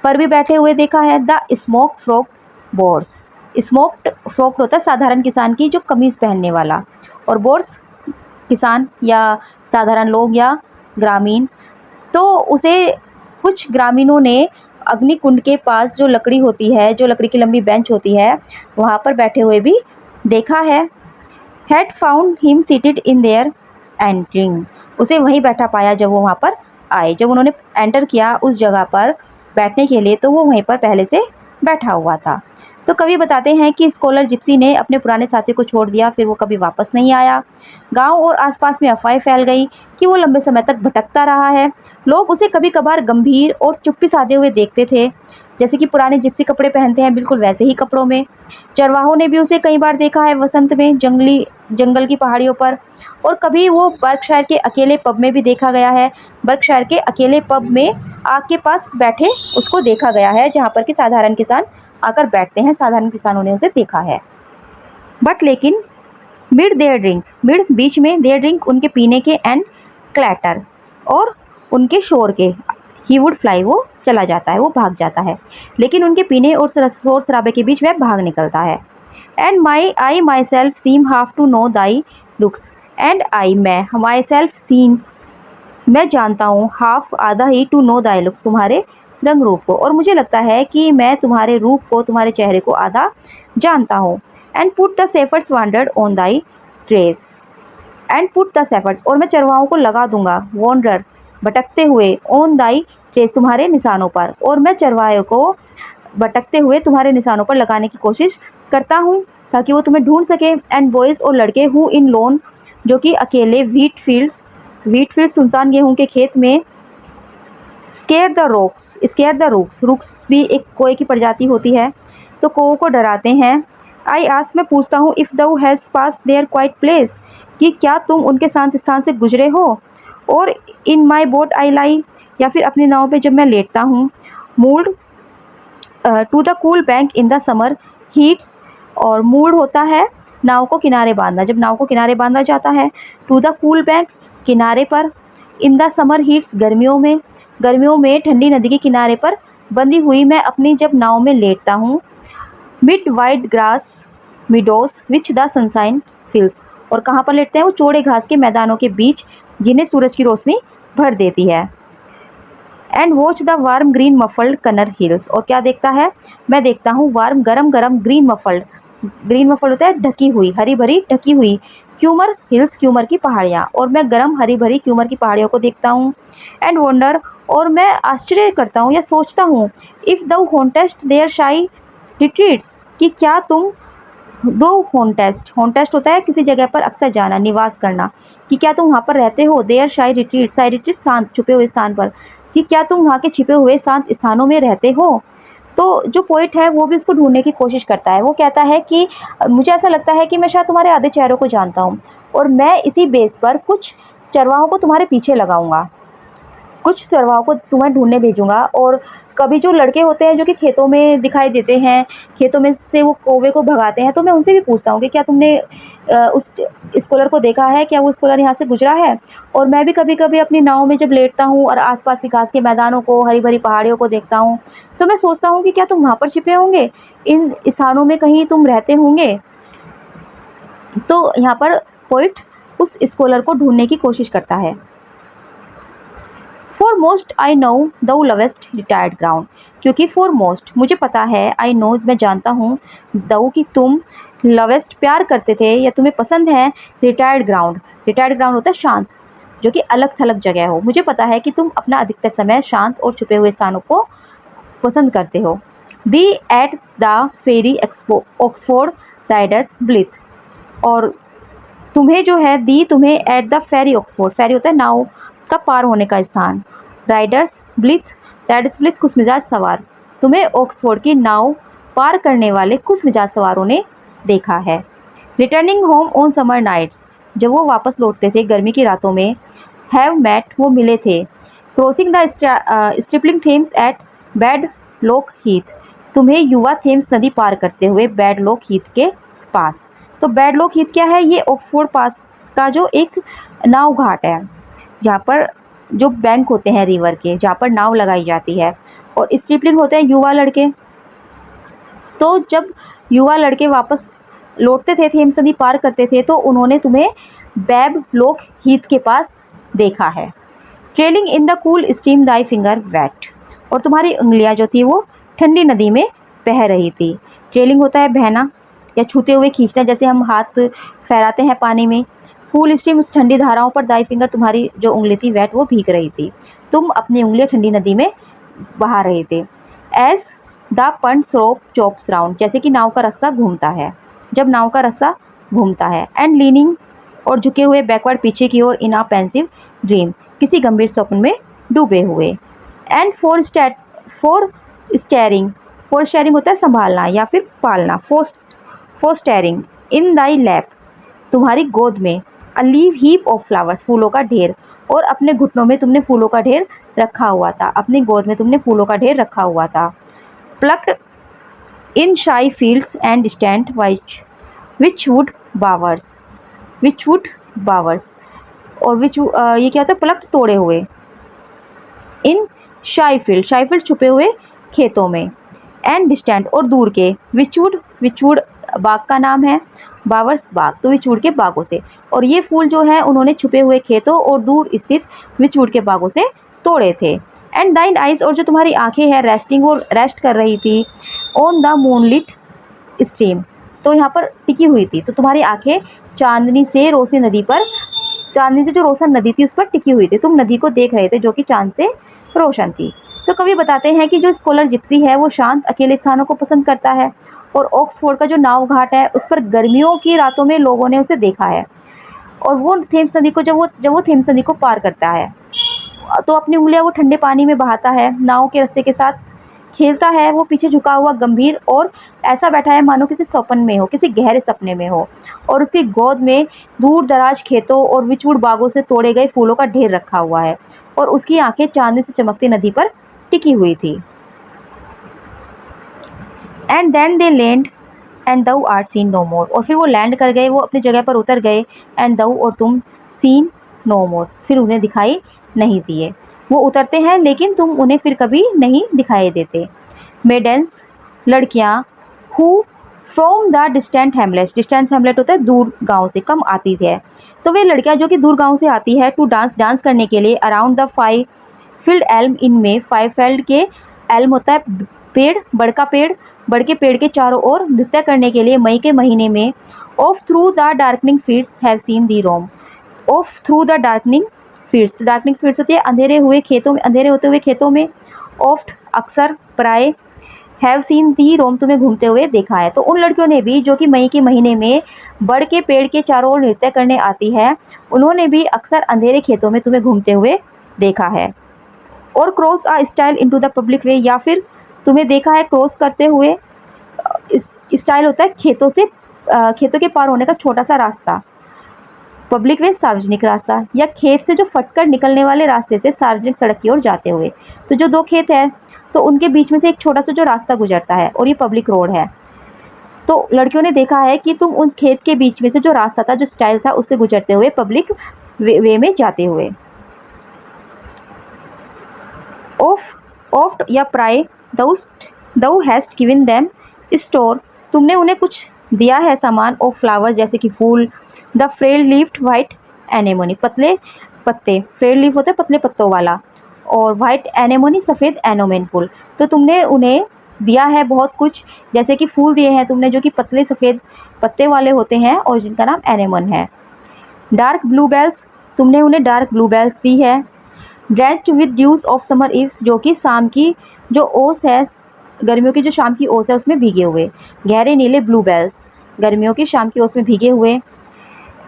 पर भी बैठे हुए देखा है। The smock frock boors, smocked frock होता है साधारण किसान की जो कमीज़ पहनने वाला, और बोर्स किसान या साधारण लोग या ग्रामीण। तो उसे कुछ ग्रामीणों ने अग्निकुंड के पास जो लकड़ी होती है, जो लकड़ी की लंबी बेंच होती है, वहाँ पर बैठे हुए भी देखा है। Had found him seated in their entering, उसे वहीं बैठा पाया जब वो वहाँ पर आए। जब उन्होंने एंटर किया उस जगह पर बैठने के लिए तो वो वहीं पर पहले से बैठा हुआ था। तो कवि बताते हैं कि स्कॉलर जिप्सी ने अपने पुराने साथी को छोड़ दिया, फिर वो कभी वापस नहीं आया। गांव और आसपास में अफवाहें फैल गई कि वो लंबे समय तक भटकता रहा है। लोग उसे कभी कभार गंभीर और चुप्पी साधे हुए देखते थे, जैसे कि पुराने जिप्सी कपड़े पहनते हैं बिल्कुल वैसे ही कपड़ों में। चरवाहों ने भी उसे कई बार देखा है वसंत में जंगल की पहाड़ियों पर, और कभी वो बर्कशायर के अकेले पब में भी देखा गया है। बर्कशायर के अकेले पब में आग के पास बैठे उसको देखा गया है, जहाँ पर कि साधारण किसान आकर बैठते हैं। साधारण किसानों ने उसे देखा है। बट लेकिन मिड बीच में देयर ड्रिंक उनके पीने के एंड क्लैटर और उनके शोर के, ही वुड फ्लाई वो चला जाता है, वो भाग जाता है। लेकिन उनके पीने और शोर शराबे के बीच वह भाग निकलता है। And I myself seem half to know thy looks, and I मैं माई सेल्फ सीम मैं जानता हूँ, हाफ आधा ही, टू नो दाई लुक्स तुम्हारे रंग रूप को, और मुझे लगता है कि मैं तुम्हारे रूप को, तुम्हारे चेहरे को आधा जानता हूँ। And put the shepherds wanderer on thy trace, and put the shepherds और मैं चरवाहों को लगा दूंगा, वॉन्डर भटकते हुए, ऑन दाई ट्रेस तुम्हारे निशानों पर, और मैं चरवाहे को भटकते हुए तुम्हारे निशानों पर लगाने की कोशिश करता हूँ ताकि वो तुम्हें ढूंढ सके। एंड बॉयज़ और लड़के हु इन लोन, जो कि अकेले व्हीट फील्ड्स सुनसान गेहूं के खेत में, स्केयर द रूक्स भी एक कोए की प्रजाति होती है, तो कौओं को डराते हैं। आई आस्क मैं पूछता हूँ, if thou has pass their quiet place, कि क्या तुम उनके शांत स्थान से गुजरे हो। और इन माई बोट आई लाई, या फिर अपनी नाव पे जब मैं लेटता हूँ। Moored to the cool bank in the summer heats, और मूड होता है नाव को किनारे बांधना, जब नाव को किनारे बांधा जाता है। टू द कूल बैंक किनारे पर, इन द समर हीट्स गर्मियों में ठंडी नदी के किनारे पर बंधी हुई मैं अपनी जब नाव में लेटता हूँ। Mid wide grass meadows which the sunshine fills, और कहाँ पर लेटते हैं, वो चौड़े घास के मैदानों के बीच जिन्हें सूरज की रोशनी भर देती है। And watch the warm green muffled Cumner hills, और क्या देखता है, मैं देखता हूँ वार्म गरम ग्रीन मफल्ड होता है ढकी हुई, हरी भरी ढकी हुई, क्यूमर हिल्स क्यूमर की पहाड़ियाँ, और मैं गरम हरी भरी क्यूमर की पहाड़ियों को देखता हूँ। एंड वंडर, और मैं आश्चर्य करता हूँ या सोचता हूँ, इफ़ दऊ हॉन्टेस्ट देयर शाई रिट्रीट्स, कि क्या तुम दो हॉन्टेस्ट होता है किसी जगह पर अक्सर जाना, निवास करना, कि क्या तुम वहाँ पर रहते हो। देयर शाई रिट्रीट शांत छुपे हुए स्थान पर, कि क्या तुम वहाँ के छिपे हुए शांत स्थानों में रहते हो। तो जो पोइट है वो भी उसको ढूंढने की कोशिश करता है। वो कहता है कि मुझे ऐसा लगता है कि मैं शायद तुम्हारे आधे चेहरों को जानता हूँ, और मैं इसी बेस पर कुछ चरवाहों को तुम्हारे पीछे लगाऊंगा, कुछ चरवाहों को तुम्हें ढूंढने भेजूंगा। और कभी जो लड़के होते हैं जो कि खेतों में दिखाई देते हैं, खेतों में से वो कौवे को भगाते हैं, तो मैं उनसे भी पूछता हूँ कि क्या तुमने उस स्कॉलर को देखा है, क्या वो स्कॉलर यहाँ से गुजरा है। और मैं भी कभी कभी अपनी नाव में जब लेटता हूँ और आसपास की घास के मैदानों को, हरी भरी पहाड़ियों को देखता हूँ, तो मैं सोचता हूँ कि क्या तुम वहाँ पर छिपे होंगे, इन स्थानों में कहीं तुम रहते होंगे। तो यहाँ पर पोइट उस स्कॉलर को ढूंढने की कोशिश करता है। फॉर मोस्ट आई नो दऊ लवेस्ट रिटायर्ड ग्राउंड, क्योंकि फॉर मोस्ट मुझे पता है, आई नो मैं जानता हूँ, दऊ कि तुम लवेस्ट प्यार करते थे या तुम्हें पसंद है, रिटायर्ड ग्राउंड होता है शांत, जो कि अलग थलग जगह हो। मुझे पता है कि तुम अपना अधिकतर समय शांत और छुपे हुए स्थानों को पसंद करते हो। Thee at the ferry Oxford riders blithe, और तुम्हें जो है दी तुम्हें at the ferry Oxford, ferry होता है नाव का पार होने का स्थान, राइडर्स ब्लिथ खुशमिजाज सवार, तुम्हें ऑक्सफोर्ड की नाव पार करने वाले खुशमिजाज सवारों ने देखा है। Returning home on summer nights, जब वो वापस लौटते थे गर्मी की रातों में, हैव मेट वो मिले थे, crossing the stripling Thames at Bab lock hithe, तुम्हें युवा थेम्स नदी पार करते हुए बैड लॉक हीथ के पास। तो बैड लॉक हीथ क्या है, ये ऑक्सफोर्ड पास का जो एक नाव घाट है, जहाँ पर जो बैंक होते हैं रिवर के, जहाँ पर नाव लगाई जाती है। और स्ट्रिपलिंग होते हैं युवा लड़के। तो जब युवा लड़के वापस लौटते थे, थेम्स नदी पार करते थे, तो उन्होंने तुम्हें बैब लॉक हीथ के पास देखा है। Trailing in the cool stream thy finger wet, और तुम्हारी उंगलियां जो थी वो ठंडी नदी में बह रही थी। ट्रेलिंग होता है बहना या छूते हुए खींचना, जैसे हम हाथ फहराते हैं पानी में, कूल स्ट्रीम, उस ठंडी धाराओं पर दाई फिंगर, तुम्हारी जो उंगली थी वेट वो भीग रही थी, तुम अपनी उंगलियां ठंडी नदी में बहा रहे थे। As the punt's rope chops round, जैसे कि नाव का रस्सा घूमता है, जब नाव का रस्सा घूमता है। एंड लीनिंग, और झुके हुए बैकवर्ड, पीछे की ओर, इन अ पेंसिव ड्रीम, किसी गंभीर स्वप्न में डूबे हुए। And for steering, for steering होता है संभालना या फिर पालना। For steering in Dai lap, तुम्हारी गोद में। A leave heap of flowers, फूलों का ढेर, और अपने घुटनों में तुमने फूलों का ढेर रखा हुआ था, अपनी गोद में तुमने फूलों का ढेर रखा हुआ था। Plucked in shy fields and distant Wychwood bowers, Wychwood bowers, और ये क्या होता है, प्लक्ड तोड़े हुए। इन शाई फील्ड छुपे हुए खेतों में। एंड डिस्टेंट, और दूर के। विचवुड बाग का नाम है, बावर्स बाग, तो विचवुड के बागों से। और ये फूल जो है उन्होंने छुपे हुए खेतों और दूर स्थित विचवुड के बागों से तोड़े थे। एंड दाइन आइज, और जो तुम्हारी आंखें हैं रेस्टिंग, वो रेस्ट कर रही थी ऑन द मूनलिट स्ट्रीम, तो यहाँ पर टिकी हुई थी, तो तुम्हारी आंखें चांदनी से रोशनी नदी पर, चांदनी से जो रोशन नदी थी उस पर टिकी हुई थी, तुम नदी को देख रहे थे जो कि चांद से रोशन थी। तो कवि बताते हैं कि जो स्कॉलर जिप्सी है वो शांत अकेले स्थानों को पसंद करता है, और ऑक्सफोर्ड का जो नाव घाट है उस पर गर्मियों की रातों में लोगों ने उसे देखा है। और वो थेम्स नदी को जब वो थेम्स नदी को पार करता है तो अपनी उंगलियां वो ठंडे पानी में बहाता है, नाव के रस्से के साथ खेलता है, वो पीछे झुका हुआ गंभीर और ऐसा बैठा है मानो किसी स्वप्न में हो, किसी गहरे सपने में हो। और उसकी गोद में दूर दराज खेतों और विचूड़ बागों से तोड़े गए फूलों का ढेर रखा हुआ है, और उसकी आंखें चांदनी से चमकती नदी पर टिकी हुई थी। And then they land and thou art seen no more, और फिर वो लैंड कर गए, वो अपनी जगह पर उतर गए। एंड दऊ, और तुम, सीन नो मोर, फिर उन्हें दिखाई नहीं दिए। वो उतरते हैं लेकिन तुम उन्हें फिर कभी नहीं दिखाई देते। मेडेंस, लड़कियां, who from the distant hamlet, distant hamlet होता है दूर गांव से, कम आती है, तो वे लड़कियां जो कि दूर गांव से आती है टू डांस करने के लिए around the Fyfield elm in May, five field के एल्म होता है पेड़, बड़का पेड़, बड़ के पेड़ के चारों ओर नृत्य करने के लिए मई के महीने में। Oft through the darkening fields have seen thee roam, oft through the darkening fields, darkening fields होती है अंधेरे हुए खेतों में, अंधेरे होते हुए खेतों में। ऑफ्ट, अक्सर, प्राय, हैव सीन दी रोम, तुम्हें घूमते हुए देखा है। तो उन लड़कियों ने भी जो कि मई के महीने में बड़ के पेड़ के चारों ओर नृत्य करने आती है, उन्होंने भी अक्सर अंधेरे खेतों में तुम्हें घूमते हुए देखा है। और cross a stile into the public way, या फिर तुम्हें देखा है क्रॉस करते हुए, स्टाइल होता है खेतों से, खेतों के पार होने का छोटा सा रास्ता, पब्लिक वे सार्वजनिक रास्ता, या खेत से जो फटकर निकलने वाले रास्ते से सार्वजनिक सड़क की ओर जाते हुए। तो जो दो खेत है तो उनके बीच में से एक छोटा सा जो रास्ता गुजरता है और ये पब्लिक रोड है, तो लड़कियों ने देखा है कि तुम उन खेत के बीच में से जो रास्ता था, जो स्टाइल था, उससे गुजरते हुए पब्लिक वे में जाते हुए। ऑफ्ट या प्राय, दऊ हैस्ट गिवन देम स्टोर, तुमने उन्हें कुछ दिया है सामान, ऑफ फ्लावर्स, जैसे कि फूल। द फ्रेल लीफ्ड वाइट एनेमोनी, पतले पत्ते, फ्रेल लीफ होता है पतले पत्तों वाला, और वाइट एनेमोनी, सफ़ेद एनोमेन फूल। तो तुमने उन्हें दिया है बहुत कुछ, जैसे कि फूल दिए हैं तुमने जो कि पतले सफ़ेद पत्ते वाले होते हैं और जिनका नाम एनेमोन है। डार्क ब्लू बेल्स, तुमने उन्हें डार्क ब्लू बेल्स दी है। Dressed with dews of summer eves, जो कि शाम की जो ओस है, गर्मियों की जो शाम की ओस है उसमें भीगे हुए, गहरे नीले ब्लू बेल्स, गर्मियों की शाम की ओस में भीगे हुए।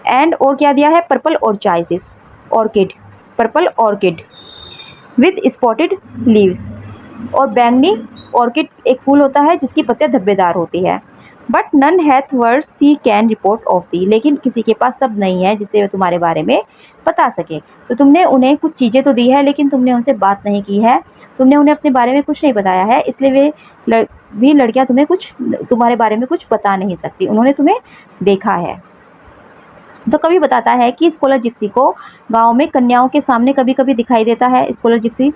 एंड और क्या दिया है, purple orchises, orchid, purple orchid with spotted leaves, और बैंगनी ऑर्किड एक फूल होता है जिसकी पत्तियां धब्बेदार होती है। But none hath words she can report of thee, लेकिन किसी के पास सब नहीं है जिसे वे तुम्हारे बारे में बता सके। तो तुमने उन्हें कुछ चीज़ें तो दी है लेकिन तुमने उनसे बात नहीं की है, तुमने उन्हें अपने बारे में कुछ नहीं बताया है, इसलिए वे लड़कियां तुम्हें कुछ, तुम्हारे बारे में कुछ बता नहीं सकती, उन्होंने तुम्हें देखा है। तो कवि बताता है कि स्कॉलर जिप्सी को गांव में कन्याओं के सामने कभी कभी दिखाई देता है स्कॉलर जिप्सी,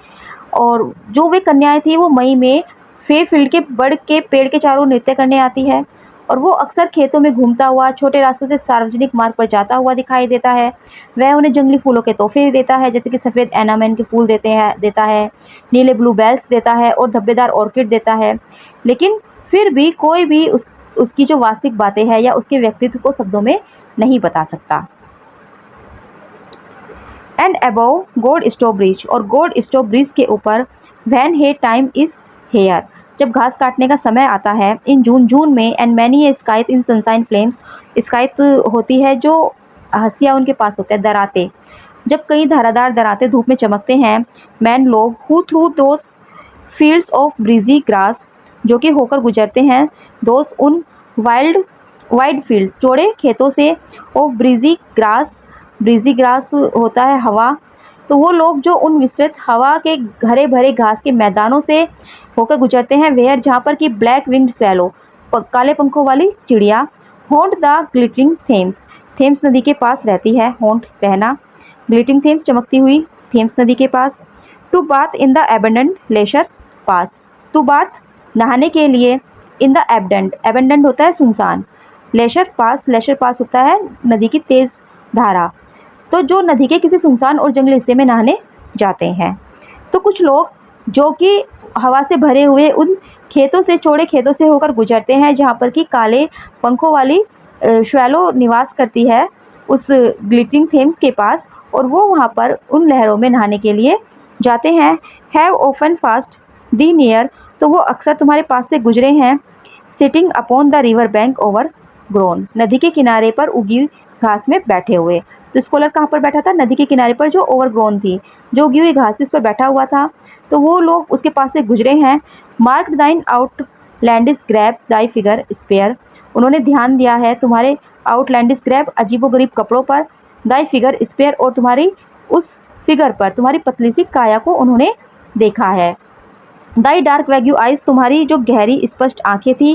और जो वे कन्याएं थी वो मई में फे फील्ड के बड़ के पेड़ के चारों नृत्य करने आती है, और वो अक्सर खेतों में घूमता हुआ छोटे रास्तों से सार्वजनिक मार्ग पर जाता हुआ दिखाई देता है। वह उन्हें जंगली फूलों के तोहफे देता है, जैसे कि सफ़ेद एनामेन के फूल देता है, नीले ब्लू बेल्स देता है और धब्बेदार ऑर्किड देता है। लेकिन फिर भी कोई भी उसकी जो वास्तविक बातें हैं या उसके व्यक्तित्व को शब्दों में नहीं बता सकता। एंड अबव गोड स्टोव ब्रिज, और गोड स्टोव ब्रिज के ऊपर when hay time is here, जब घास काटने का समय आता है, इन जून में, and many a scythe in sunshine flames, scythe होती है जो हंसिया उनके पास होते हैं, दराते, जब कई धारादार दराते धूप में चमकते हैं, मैन लोग who through those fields of breezy grass, जो कि होकर गुजरते हैं, दोस उन वाइड फील्ड्स, चौड़े खेतों से, ऑफ ब्रीजी ग्रास होता है हवा, तो वो लोग जो उन विस्तृत हवा के हरे भरे घास के मैदानों से होकर गुजरते हैं, वेयर जहाँ पर कि ब्लैक विंग्ड स्वैलो, काले पंखों वाली चिड़िया, haunt the glittering Thames, Thames नदी के पास रहती है, हॉन्ट रहना, ग्लिटरिंग थेम्स चमकती हुई थेम्स नदी के पास, to bathe in the abundant lasher pass, to bathe नहाने के लिए, इन द एबंडेंट होता है सुनसान, लेशर पास होता है नदी की तेज धारा, तो जो नदी के किसी सुनसान और जंगली हिस्से में नहाने जाते हैं। तो कुछ लोग जो कि हवा से भरे हुए उन खेतों से, चौड़े खेतों से होकर गुजरते हैं, जहाँ पर कि काले पंखों वाली श्वैलो निवास करती है उस ग्लिटरिंग थेम्स के पास, और वो वहाँ पर उन लहरों में नहाने के लिए जाते हैं। Have often fast the near, तो वो अक्सर तुम्हारे पास से गुजरे हैं, sitting upon the river bank over grown, नदी के किनारे पर उगी घास में बैठे हुए। तो स्कॉलर कहाँ पर बैठा था? नदी के किनारे पर, जो ओवरग्रोन थी, जो उगी हुई घास थी उस पर बैठा हुआ था, तो वो लोग उसके पास से गुजरे हैं। मार्क दाइन आउटलैंडिश ग्रैब दाई फिगर स्पेयर, उन्होंने ध्यान दिया है तुम्हारे आउटलैंडिश ग्रैब अजीबोगरीब कपड़ों पर, दाई फिगर स्पेयर, और तुम्हारी उस फिगर पर, तुम्हारी पतली सी काया को उन्होंने देखा है। दाई डार्क वैग्यू आइज, तुम्हारी जो गहरी स्पष्ट आंखें थी,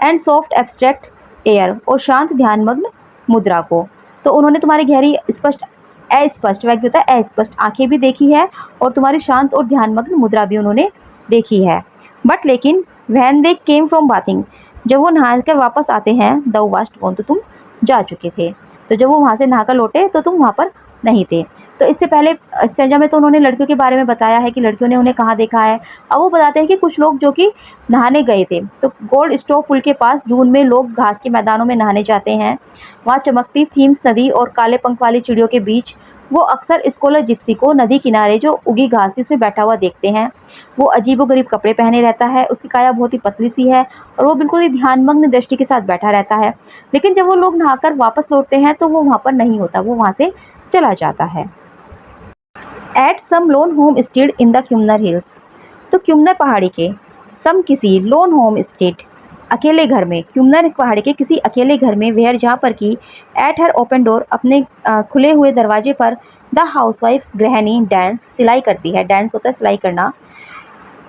एंड सॉफ्ट एब्स्ट्रैक्ट एयर, और शांत ध्यानमग्न मुद्रा को, तो उन्होंने तुम्हारी गहरी अस्पष्ट वैग्यू होता है अस्पष्ट आंखें भी देखी है, और तुम्हारी शांत और ध्यानमग्न मुद्रा भी उन्होंने देखी है। बट लेकिन when they came from bathing, जब वो नहाकर वापस आते हैं, दो वास्ट गॉन, तो तुम जा चुके थे, तो जब वो वहाँ से नहाकर लौटे तो तुम वहाँ पर नहीं थे। तो इससे पहले स्टेंजा में तो उन्होंने लड़कियों के बारे में बताया है कि लड़कियों ने उन्हें कहाँ देखा है। अब वो बताते हैं कि कुछ लोग जो कि नहाने गए थे, तो गोल्ड स्टोव पुल के पास जून में लोग घास के मैदानों में नहाने जाते हैं, वहाँ चमकती थीम्स नदी और काले पंख वाली चिड़ियों के बीच वो अक्सर स्कॉलर जिप्सी को नदी किनारे जो उगी घास थी उसमें बैठा हुआ देखते हैं। वो अजीबोगरीब कपड़े पहने रहता है, उसकी काया बहुत ही पतली सी है, और वो बिल्कुल ही ध्यानमग्न दृष्टि के साथ बैठा रहता है। लेकिन जब वो लोग नहाकर वापस लौटते हैं तो वो वहाँ पर नहीं होता, वो वहाँ से चला जाता है। At some lone homestead in the Cumner hills, तो क्यूमनर पहाड़ी के सम किसी लोन होम स्टेड अकेले घर में, क्यूमनर पहाड़ी के किसी अकेले घर में, वेयर जहाँ पर कि एट हर ओपन डोर अपने खुले हुए दरवाजे पर, द हाउसवाइफ गृहिणी डांस सिलाई करती है, डांस होता है सिलाई करना,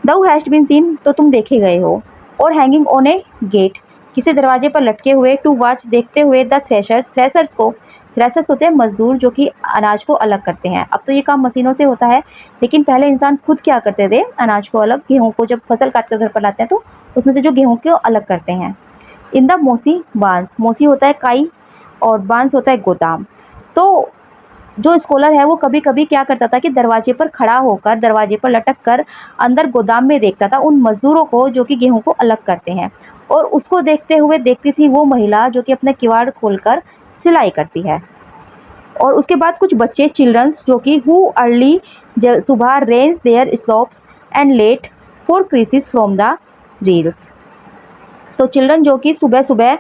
दउ हैस्ट बीन सीन, तो तुम देखे गए हो, और हैंगिंग ऑन ए गेट किसी दरवाजे पर लटके हुए, टू वॉच देखते हुए, द थ्रेशर्स को, थ्रेशर्स होते हैं मजदूर जो कि अनाज को अलग करते हैं। अब तो ये काम मशीनों से होता है, लेकिन पहले इंसान खुद क्या करते थे, अनाज को अलग, गेहूँ को जब फसल काट कर घर पर लाते हैं तो उसमें से जो गेहूँ को अलग करते हैं। इन द मोसी बांस, मोसी होता है काई और बांस होता है गोदाम। तो जो स्कॉलर है वो कभी कभी क्या करता था कि दरवाजे पर खड़ा होकर, दरवाजे पर लटक कर अंदर गोदाम में देखता था उन मजदूरों को जो कि गेहूँ को अलग करते हैं, और उसको देखते हुए देखती थी वो महिला जो कि अपने किवाड़ खोलकर सिलाई करती है। और उसके बाद कुछ बच्चे, चिल्ड्रंस, जो कि हु अर्ली सुबह range their slopes and late for cresses from the reels, तो चिल्ड्रन जो कि सुबह सुबह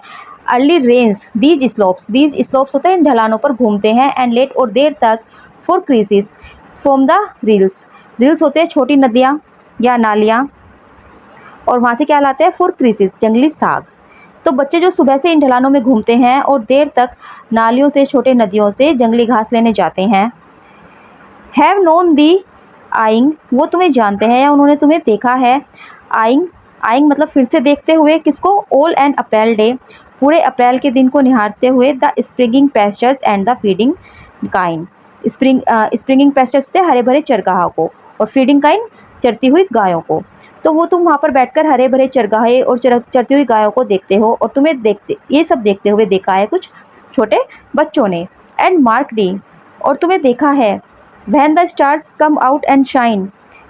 अर्ली रेंज दीज स्लोप्स होते हैं इन ढलानों पर घूमते हैं, एंड लेट और देर तक, for cresses from the reels होते हैं छोटी नदियाँ या नालियाँ, और वहाँ से क्या लाते हैं, फॉर क्रीसिस जंगली साग। तो बच्चे जो सुबह से इन ढलानों में घूमते हैं और देर तक नालियों से, छोटे नदियों से जंगली घास लेने जाते हैं। हैव नोन दी आइंग, वो तुम्हें जानते हैं या उन्होंने तुम्हें देखा है। आइंग मतलब फिर से देखते हुए, किसको, ऑल एंड अप्रैल डे, पूरे अप्रैल के दिन को निहारते हुए, the springing pastures and the feeding kine, springing pastures होते हैं हरे भरे चरगाह को, और फीडिंग काइन चरती हुई गायों को। तो वो तुम वहाँ पर बैठकर हरे भरे चरगाहे और चरती हुई गायों को देखते हो, और तुम्हें ये सब देखते हुए देखा है कुछ छोटे बच्चों ने। एंड मार्क डी, और तुम्हें देखा है, when the stars come out and shine,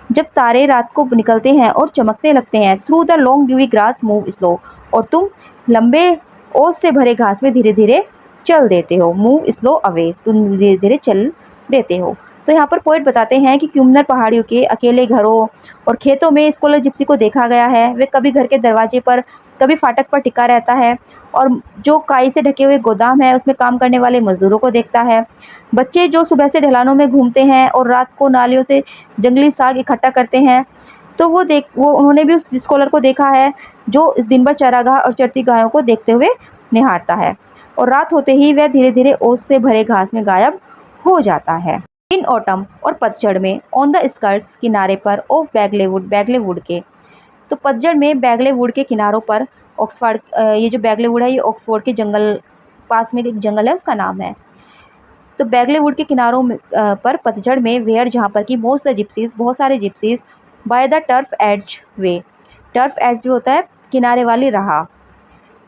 जब तारे रात को निकलते हैं और चमकने लगते हैं, through the long dewy grass move slow, और तुम लंबे ओस से भरे घास में धीरे धीरे चल देते हो, मूव स्लो अवे, तुम धीरे धीरे चल देते हो। तो यहाँ पर पोएट बताते हैं कि क्यूमनर पहाड़ियों के अकेले घरों और खेतों में स्कॉलर जिप्सी को देखा गया है। वे कभी घर के दरवाजे पर, कभी फाटक पर टिका रहता है और जो काई से ढके हुए गोदाम है उसमें काम करने वाले मजदूरों को देखता है। बच्चे जो सुबह से ढलानों में घूमते हैं और रात को नालियों से जंगली साग इकट्ठा करते हैं, तो वो उन्होंने भी उस स्कॉलर को देखा है जो दिन भर चरागाह और चरती गायों को देखते हुए निहारता है और रात होते ही वह धीरे धीरे ओस से भरे घास में गायब हो जाता है। इन ऑटम और पतझड़ में ऑन द स्कर्ट्स किनारे पर ऑफ बैगलेवुड के, तो पतझड़ में बैगलेवुड के किनारों पर ऑक्सफोर्ड, ये जो बैगलेवुड है ये ऑक्सफोर्ड के जंगल पास में एक जंगल है उसका नाम है। तो बैगलेवुड के किनारों पर पतझड़ में वेयर, जहाँ पर कि मोस्ट द जिप्सीज, बहुत सारे gypsies, by the turf edge way, turf edge way होता है किनारे वाली राह,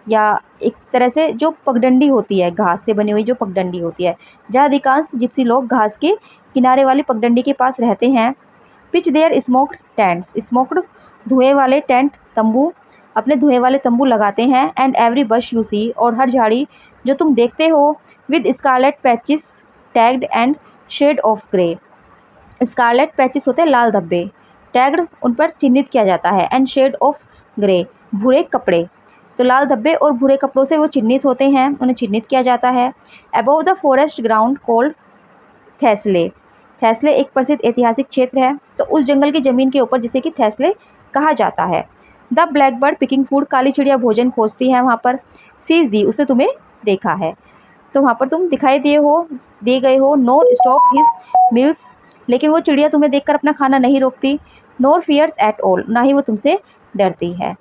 या एक तरह से जो पगडंडी होती है, घास से बनी हुई जो पगडंडी होती है, जहाँ अधिकांश जिप्सी लोग घास के किनारे वाली पगडंडी के पास रहते हैं। Pitch their smoked tents, smoked धुएं वाले टेंट, तंबू, अपने धुएं वाले तंबू लगाते हैं। And every bush you see, और हर झाड़ी जो तुम देखते हो, with scarlet patches tagged and shreds of grey, scarlet patches होते हैं लाल धब्बे, टैग्ड उन पर चिन्हित किया जाता है, एंड शेड ऑफ ग्रे भूरे कपड़े, तो लाल धब्बे और भूरे कपड़ों से वो चिन्हित होते हैं, उन्हें चिन्हित किया जाता है। Above the forest ground called Thessaly, Thessaly एक प्रसिद्ध ऐतिहासिक क्षेत्र है, तो उस जंगल की ज़मीन के ऊपर जिसे कि थैसले कहा जाता है। The blackbird picking food, काली चिड़िया भोजन खोजती है वहाँ पर। सीज दी, उसे तुम्हें देखा है, तो वहाँ पर तुम दिखाई दिए गए हो। नोर स्टॉप हिज मील्स, लेकिन वो चिड़िया तुम्हें देखकर अपना खाना नहीं रोकती। नोर फियर्स एट ऑल, ना ही वो तुमसे डरती है।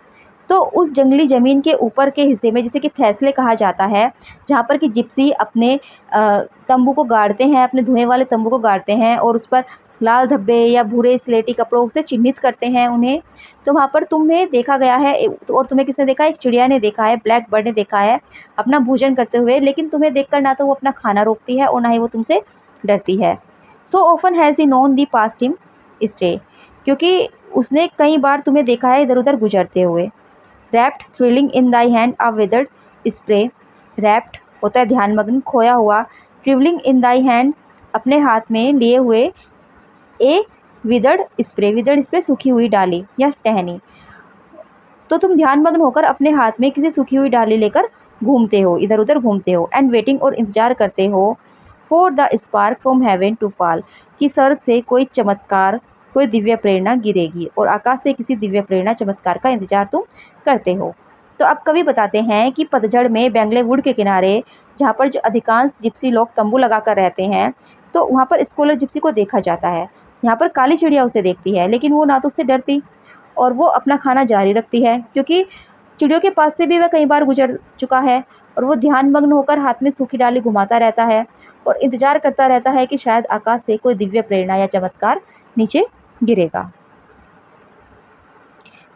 तो उस जंगली ज़मीन के ऊपर के हिस्से में, जिसे कि थैसले कहा जाता है, जहाँ पर कि जिप्सी अपने तंबू को गाड़ते हैं, अपने धुएं वाले तंबू को गाड़ते हैं और उस पर लाल धब्बे या भूरे स्लेटी कपड़ों से चिन्हित करते हैं उन्हें, तो वहाँ पर तुम्हें देखा गया है। और तुम्हें किसने देखा है? एक चिड़िया ने देखा है, ब्लैक बर्ड ने देखा है अपना भोजन करते हुए, लेकिन तुम्हें देखकर ना तो वो अपना खाना रोकती है और ना ही वो तुमसे डरती है। So often has he known the past him stay, क्योंकि उसने कई बार तुम्हें देखा है इधर उधर गुजरते हुए। रैप्ट थ्रिलिंग इन दाई हैंड अ विदर्ड स्प्रे, रैप्ट होता है ध्यानमग्न, खोया हुआ, ट्रिवलिंग इन दाई हैंड अपने हाथ में लिए हुए, ए विदर्ड स्प्रे सूखी हुई डाली या टहनी, तो तुम ध्यानमग्न होकर अपने हाथ में किसी सूखी हुई डाली लेकर घूमते हो, इधर उधर घूमते हो। एंड वेटिंग, और इंतजार करते हो, for the spark from heaven to fall, कि स्वर्ग से कोई चमत्कार, कोई दिव्य प्रेरणा गिरेगी, और आकाश से किसी दिव्य प्रेरणा चमत्कार का इंतजार तुम करते हो। तो अब कवि बताते हैं कि पतझड़ में बैंगलेवुड के किनारे, जहाँ पर जो अधिकांश जिप्सी लोग तंबू लगाकर रहते हैं, तो वहाँ पर स्कॉलर जिप्सी को देखा जाता है। यहाँ पर काली चिड़िया उसे देखती है, लेकिन वो ना तो उससे डरती और वो अपना खाना जारी रखती है, क्योंकि चिड़ियों के पास से भी वह कई बार गुजर चुका है, और वो ध्यानमग्न होकर हाथ में सूखी डाली घुमाता रहता है और इंतजार करता रहता है कि शायद आकाश से कोई दिव्य प्रेरणा या चमत्कार नीचे गिरेगा।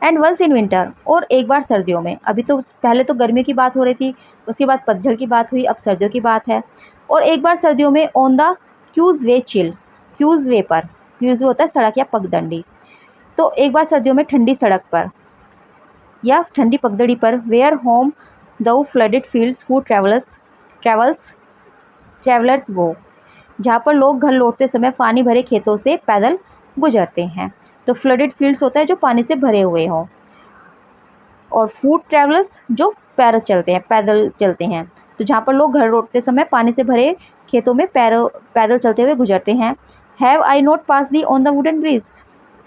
एंड वंस इन विंटर, और एक बार सर्दियों में, अभी तो पहले तो गर्मियों की बात हो रही थी, उसके बाद पतझड़ की बात हुई, अब सर्दियों की बात है। और एक बार सर्दियों में, on the causeway chill, causeway पर, क्यूज वे होता है सड़क या पगडंडी, तो एक बार सर्दियों में ठंडी सड़क पर या ठंडी पगडंडी पर, where home the flooded fields foot travellers go, जहाँ पर लोग घर लौटते समय पानी भरे खेतों से पैदल गुजरते हैं। तो फ्लडेड फील्ड्स होता है जो पानी से भरे हुए हों, और फूड ट्रैवलर्स जो पैदल चलते हैं, तो जहाँ पर लोग घर लौटते समय पानी से भरे खेतों में पैदल चलते हुए गुजरते हैं। Have I not passed thee on the wooden bridge,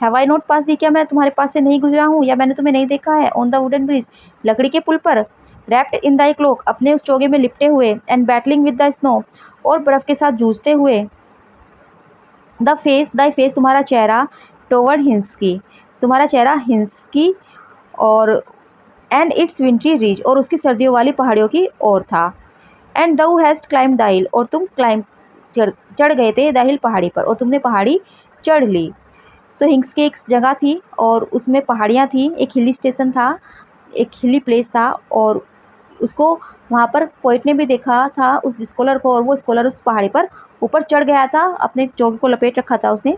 have I not passed thee, क्या मैं तुम्हारे पास से नहीं गुजरा हूँ या मैंने तुम्हें नहीं देखा है? ऑन द वुडन ब्रिज, लकड़ी के पुल पर। रैप्ड इन दाई क्लोक, अपने उस चोगे में लिपटे हुए। And battling with the snow, और बर्फ़ के साथ जूझते हुए। दाई फेस, तुम्हारा चेहरा। टोवर्ड हिंसकी, तुम्हारा चेहरा हिंसकी, और एंड इट्स विंट्री रिज, और उसकी सर्दियों वाली पहाड़ियों की ओर था। एंड दऊ हैस्ट क्लाइम द हिल, और तुम चढ़ गए थे द हिल, पहाड़ी पर, और तुमने पहाड़ी चढ़ ली। तो हिंस की एक जगह थी और उसमें पहाड़ियाँ थी, एक हिली स्टेशन था, एक हिली प्लेस था, और उसको वहाँ पर पोइट ने भी देखा था उस स्कॉलर को, और वो स्कॉलर उस पहाड़ी पर ऊपर चढ़ गया था, अपने चोगे को लपेट रखा था उसने।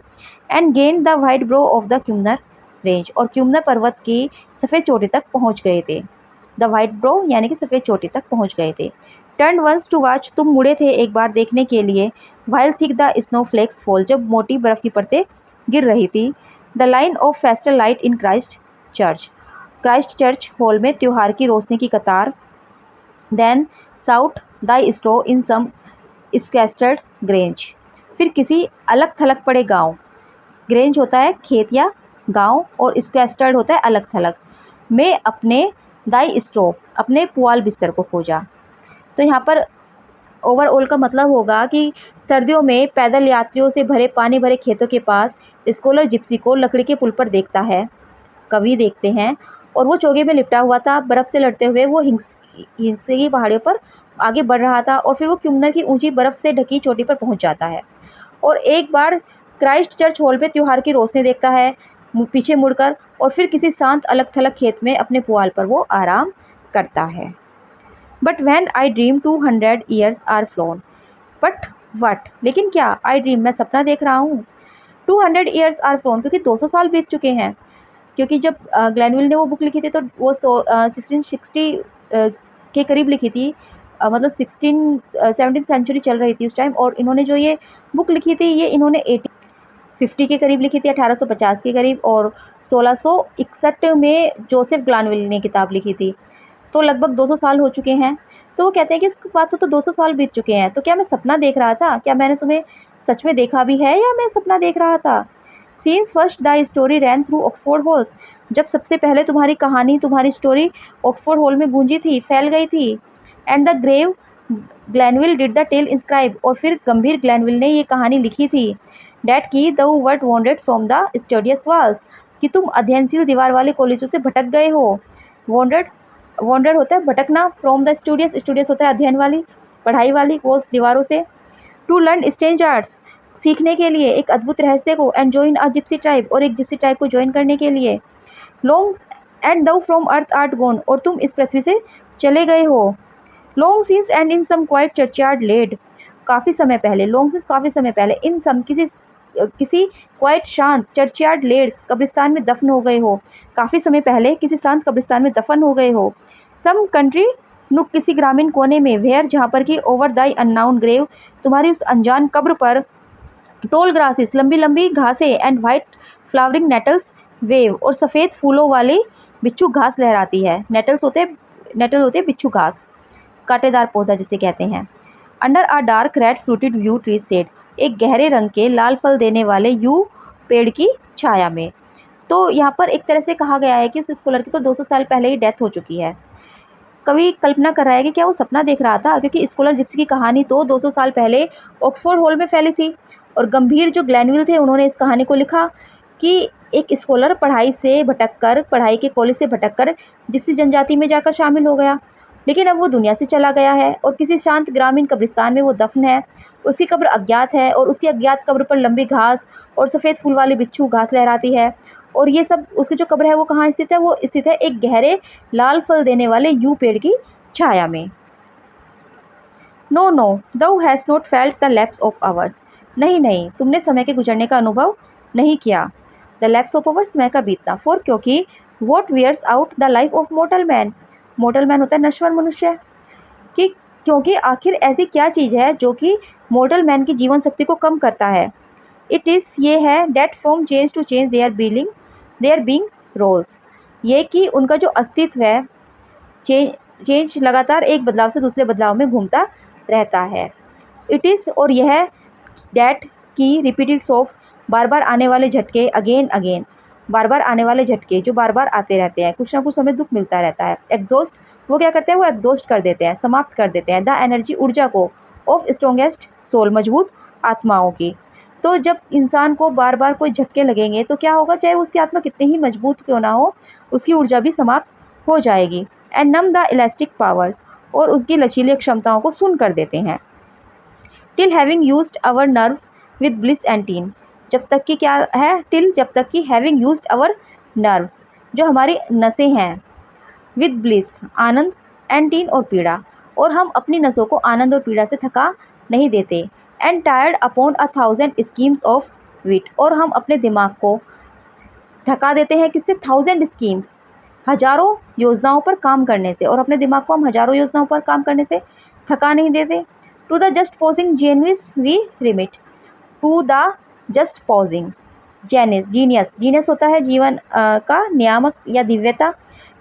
And gained the white brow of the Cumner range, और क्यूमनर पर्वत की सफ़ेद चोटी तक पहुँच गए थे। द वाइट ब्रो यानी कि सफ़ेद चोटी तक पहुँच गए थे। टर्न वंस टू वॉच, तुम मुड़े थे एक बार देखने के लिए, while thick the snow flakes fall, जब मोटी बर्फ की परतें गिर रही थी, the line of festal light in Christ church hall में त्योहार की रोशनी की कतार, then sought the straw in some scattered grange, फिर किसी अलग थलग पड़े गांव, ग्रेंज होता है खेत या गांव और स्कैस्टर्ड होता है अलग थलग, में अपने दाई स्ट्रो अपने पुआल बिस्तर को खोजा। तो यहाँ पर ओवरऑल का मतलब होगा कि सर्दियों में पैदल यात्रियों से भरे पानी भरे खेतों के पास स्कॉलर जिप्सी को लकड़ी के पुल पर देखता है, कवि देखते हैं, और वो चोगे में लिपटा हुआ था, बर्फ़ से लड़ते हुए वो हिंसे की पहाड़ियों पर आगे बढ़ रहा था, और फिर वो क्युमनर की ऊंची बर्फ़ से ढकी चोटी पर पहुंच जाता है, और एक बार क्राइस्ट चर्च हॉल पे त्योहार की रोशनी देखता है पीछे मुड़कर, और फिर किसी शांत अलग थलग खेत में अपने पुआल पर वो आराम करता है। But when I dream 200 years are flown, but what, लेकिन क्या, आई ड्रीम, मैं सपना देख रहा हूँ, 200 ईयर्स आर फ्लोन, क्योंकि 200 साल बीत चुके हैं, क्योंकि जब ग्लेनविल ने वो बुक लिखी थी तो वो 1660 के करीब लिखी थी, मतलब 17th सेंचुरी चल रही थी उस टाइम, और इन्होंने जो ये बुक लिखी थी ये इन्होंने 1850 के करीब लिखी थी, 1850 के करीब, और 1661 में जोसेफ ग्लानविल ने किताब लिखी थी, तो लगभग 200 साल हो चुके हैं। तो वो कहते हैं कि इसके बाद तो 200 साल बीत चुके हैं, तो क्या मैं सपना देख रहा था, क्या मैंने तुम्हें सच में देखा भी है या मैं सपना देख रहा था। Since first the story ran through Oxford halls, जब सबसे पहले तुम्हारी कहानी, तुम्हारी स्टोरी ऑक्सफोर्ड हॉल में गूंजी थी, फैल गई थी, and the grave Glanvill did the tale inscribe, और फिर गंभीर ग्लैनविल ने ये कहानी लिखी थी, डैट की the word wandered from the studious walls, कि तुम अध्ययनशील दीवार वाले कॉलेजों से भटक गए हो। वॉन्डेड होता है भटकना, फ्रॉम द स्टूडियस होता है अध्ययन वाली, पढ़ाई वाली, वॉल्स दीवारों से, टू लर्न स्ट्रेंज आर्ट्स, सीखने के लिए एक अद्भुत रहस्य को, and join a gipsy tribe, और एक जिप्सी ट्राइब को ज्वाइन करने के लिए, long and thou from earth art gone, और तुम इस पृथ्वी से चले गए हो, long since and in some quiet churchyard laid, काफ़ी समय पहले, लॉन्ग सीन्स काफ़ी समय पहले, इन सम किसी क्वाइट शांत चर्चयार्ड लेड्स कब्रिस्तान में दफन हो गए हो, काफ़ी समय पहले किसी शांत कब्रिस्तान में दफन हो गए हो, सम कंट्री नुक, किसी ग्रामीण कोने में, वेयर, जहाँ पर कि ओवर दाई अननाउन ग्रेव, तुम्हारी उस अनजान कब्र पर, टोल ग्रासेस, लंबी लंबी घासें, and white flowering nettles wave, और सफ़ेद फूलों वाली बिच्छू घास लहराती है, नेटल होते बिच्छू घास, कांटेदार पौधा जिसे कहते हैं, under a dark red fruited you tree said, एक गहरे रंग के लाल फल देने वाले यू पेड़ की छाया में। तो यहाँ पर एक तरह से कहा गया है कि उस स्कॉलर की तो 200 साल पहले ही डेथ हो चुकी है। कवि कल्पना कर रहा है कि क्या वो सपना देख रहा था, क्योंकि स्कॉलर जिप्सी की कहानी तो 200 साल पहले ऑक्सफोर्ड हॉल में फैली थी, और गंभीर जो ग्लेनविल थे उन्होंने इस कहानी को लिखा कि एक स्कॉलर पढ़ाई के कॉलेज से भटककर जिप्सी जनजाति में जाकर शामिल हो गया, लेकिन अब वो दुनिया से चला गया है, और किसी शांत ग्रामीण कब्रिस्तान में वो दफन है, उसकी कब्र अज्ञात है, और उसकी अज्ञात कब्र पर लंबी घास और सफ़ेद फूल वाली बिच्छू घास लहराती है, और ये सब उसकी जो कब्र है वो कहाँ स्थित है, वो स्थित है एक गहरे लाल फल देने वाले यू पेड़ की छाया में। नो नो दो has not felt the lapse of hours, नहीं नहीं, तुमने समय के गुजरने का अनुभव नहीं किया, द लैप्स ऑफ आवर्स, समय का बीतना, फॉर, क्योंकि what wears out the life of mortal man होता है नश्वर मनुष्य, कि क्योंकि आखिर ऐसी क्या चीज़ है जो कि मोर्टल मैन की जीवन शक्ति को कम करता है, इट इज़, ये है, that from change to change they are being rolls, ये कि उनका जो अस्तित्व है चेंज लगातार एक बदलाव से दूसरे बदलाव में घूमता रहता है, इट इज़, और यह, डेट की रिपीटेड शॉक्स, बार बार आने वाले झटके, अगेन बार बार आने वाले झटके जो बार बार आते रहते हैं, कुछ ना कुछ हमें दुख मिलता रहता है, एग्जॉस्ट, वो क्या करते हैं, वो एग्जॉस्ट कर देते हैं, समाप्त कर देते हैं, द एनर्जी, ऊर्जा को, ऑफ स्ट्रॉन्गेस्ट सोल, मजबूत आत्माओं की। तो जब इंसान को बार बार कोई झटके लगेंगे तो क्या होगा, चाहे उसकी आत्मा कितनी ही मजबूत क्यों ना हो, उसकी ऊर्जा भी समाप्त हो जाएगी, and numb the elastic powers, और उसकी लचीली क्षमताओं को सुन कर देते हैं, till having used our nerves with bliss and teen, जब तक कि क्या है, टिल, जब तक कि हैविंग यूज्ड आवर नर्व्स, जो हमारी नसें हैं, with bliss, Anand, and teen, और पीड़ा, और हम अपनी नसों को आनंद और पीड़ा से थका नहीं देते, and tired upon 1000 schemes of wit, और हम अपने दिमाग को थका देते हैं किससे, 1000 स्कीम्स, हजारों योजनाओं पर काम करने से, और अपने दिमाग को हम हजारों योजनाओं पर काम करने से थका नहीं देते। To the just pausing genius we remit, to the just pausing genius, genius होता है जीवन का नियामक या दिव्यता,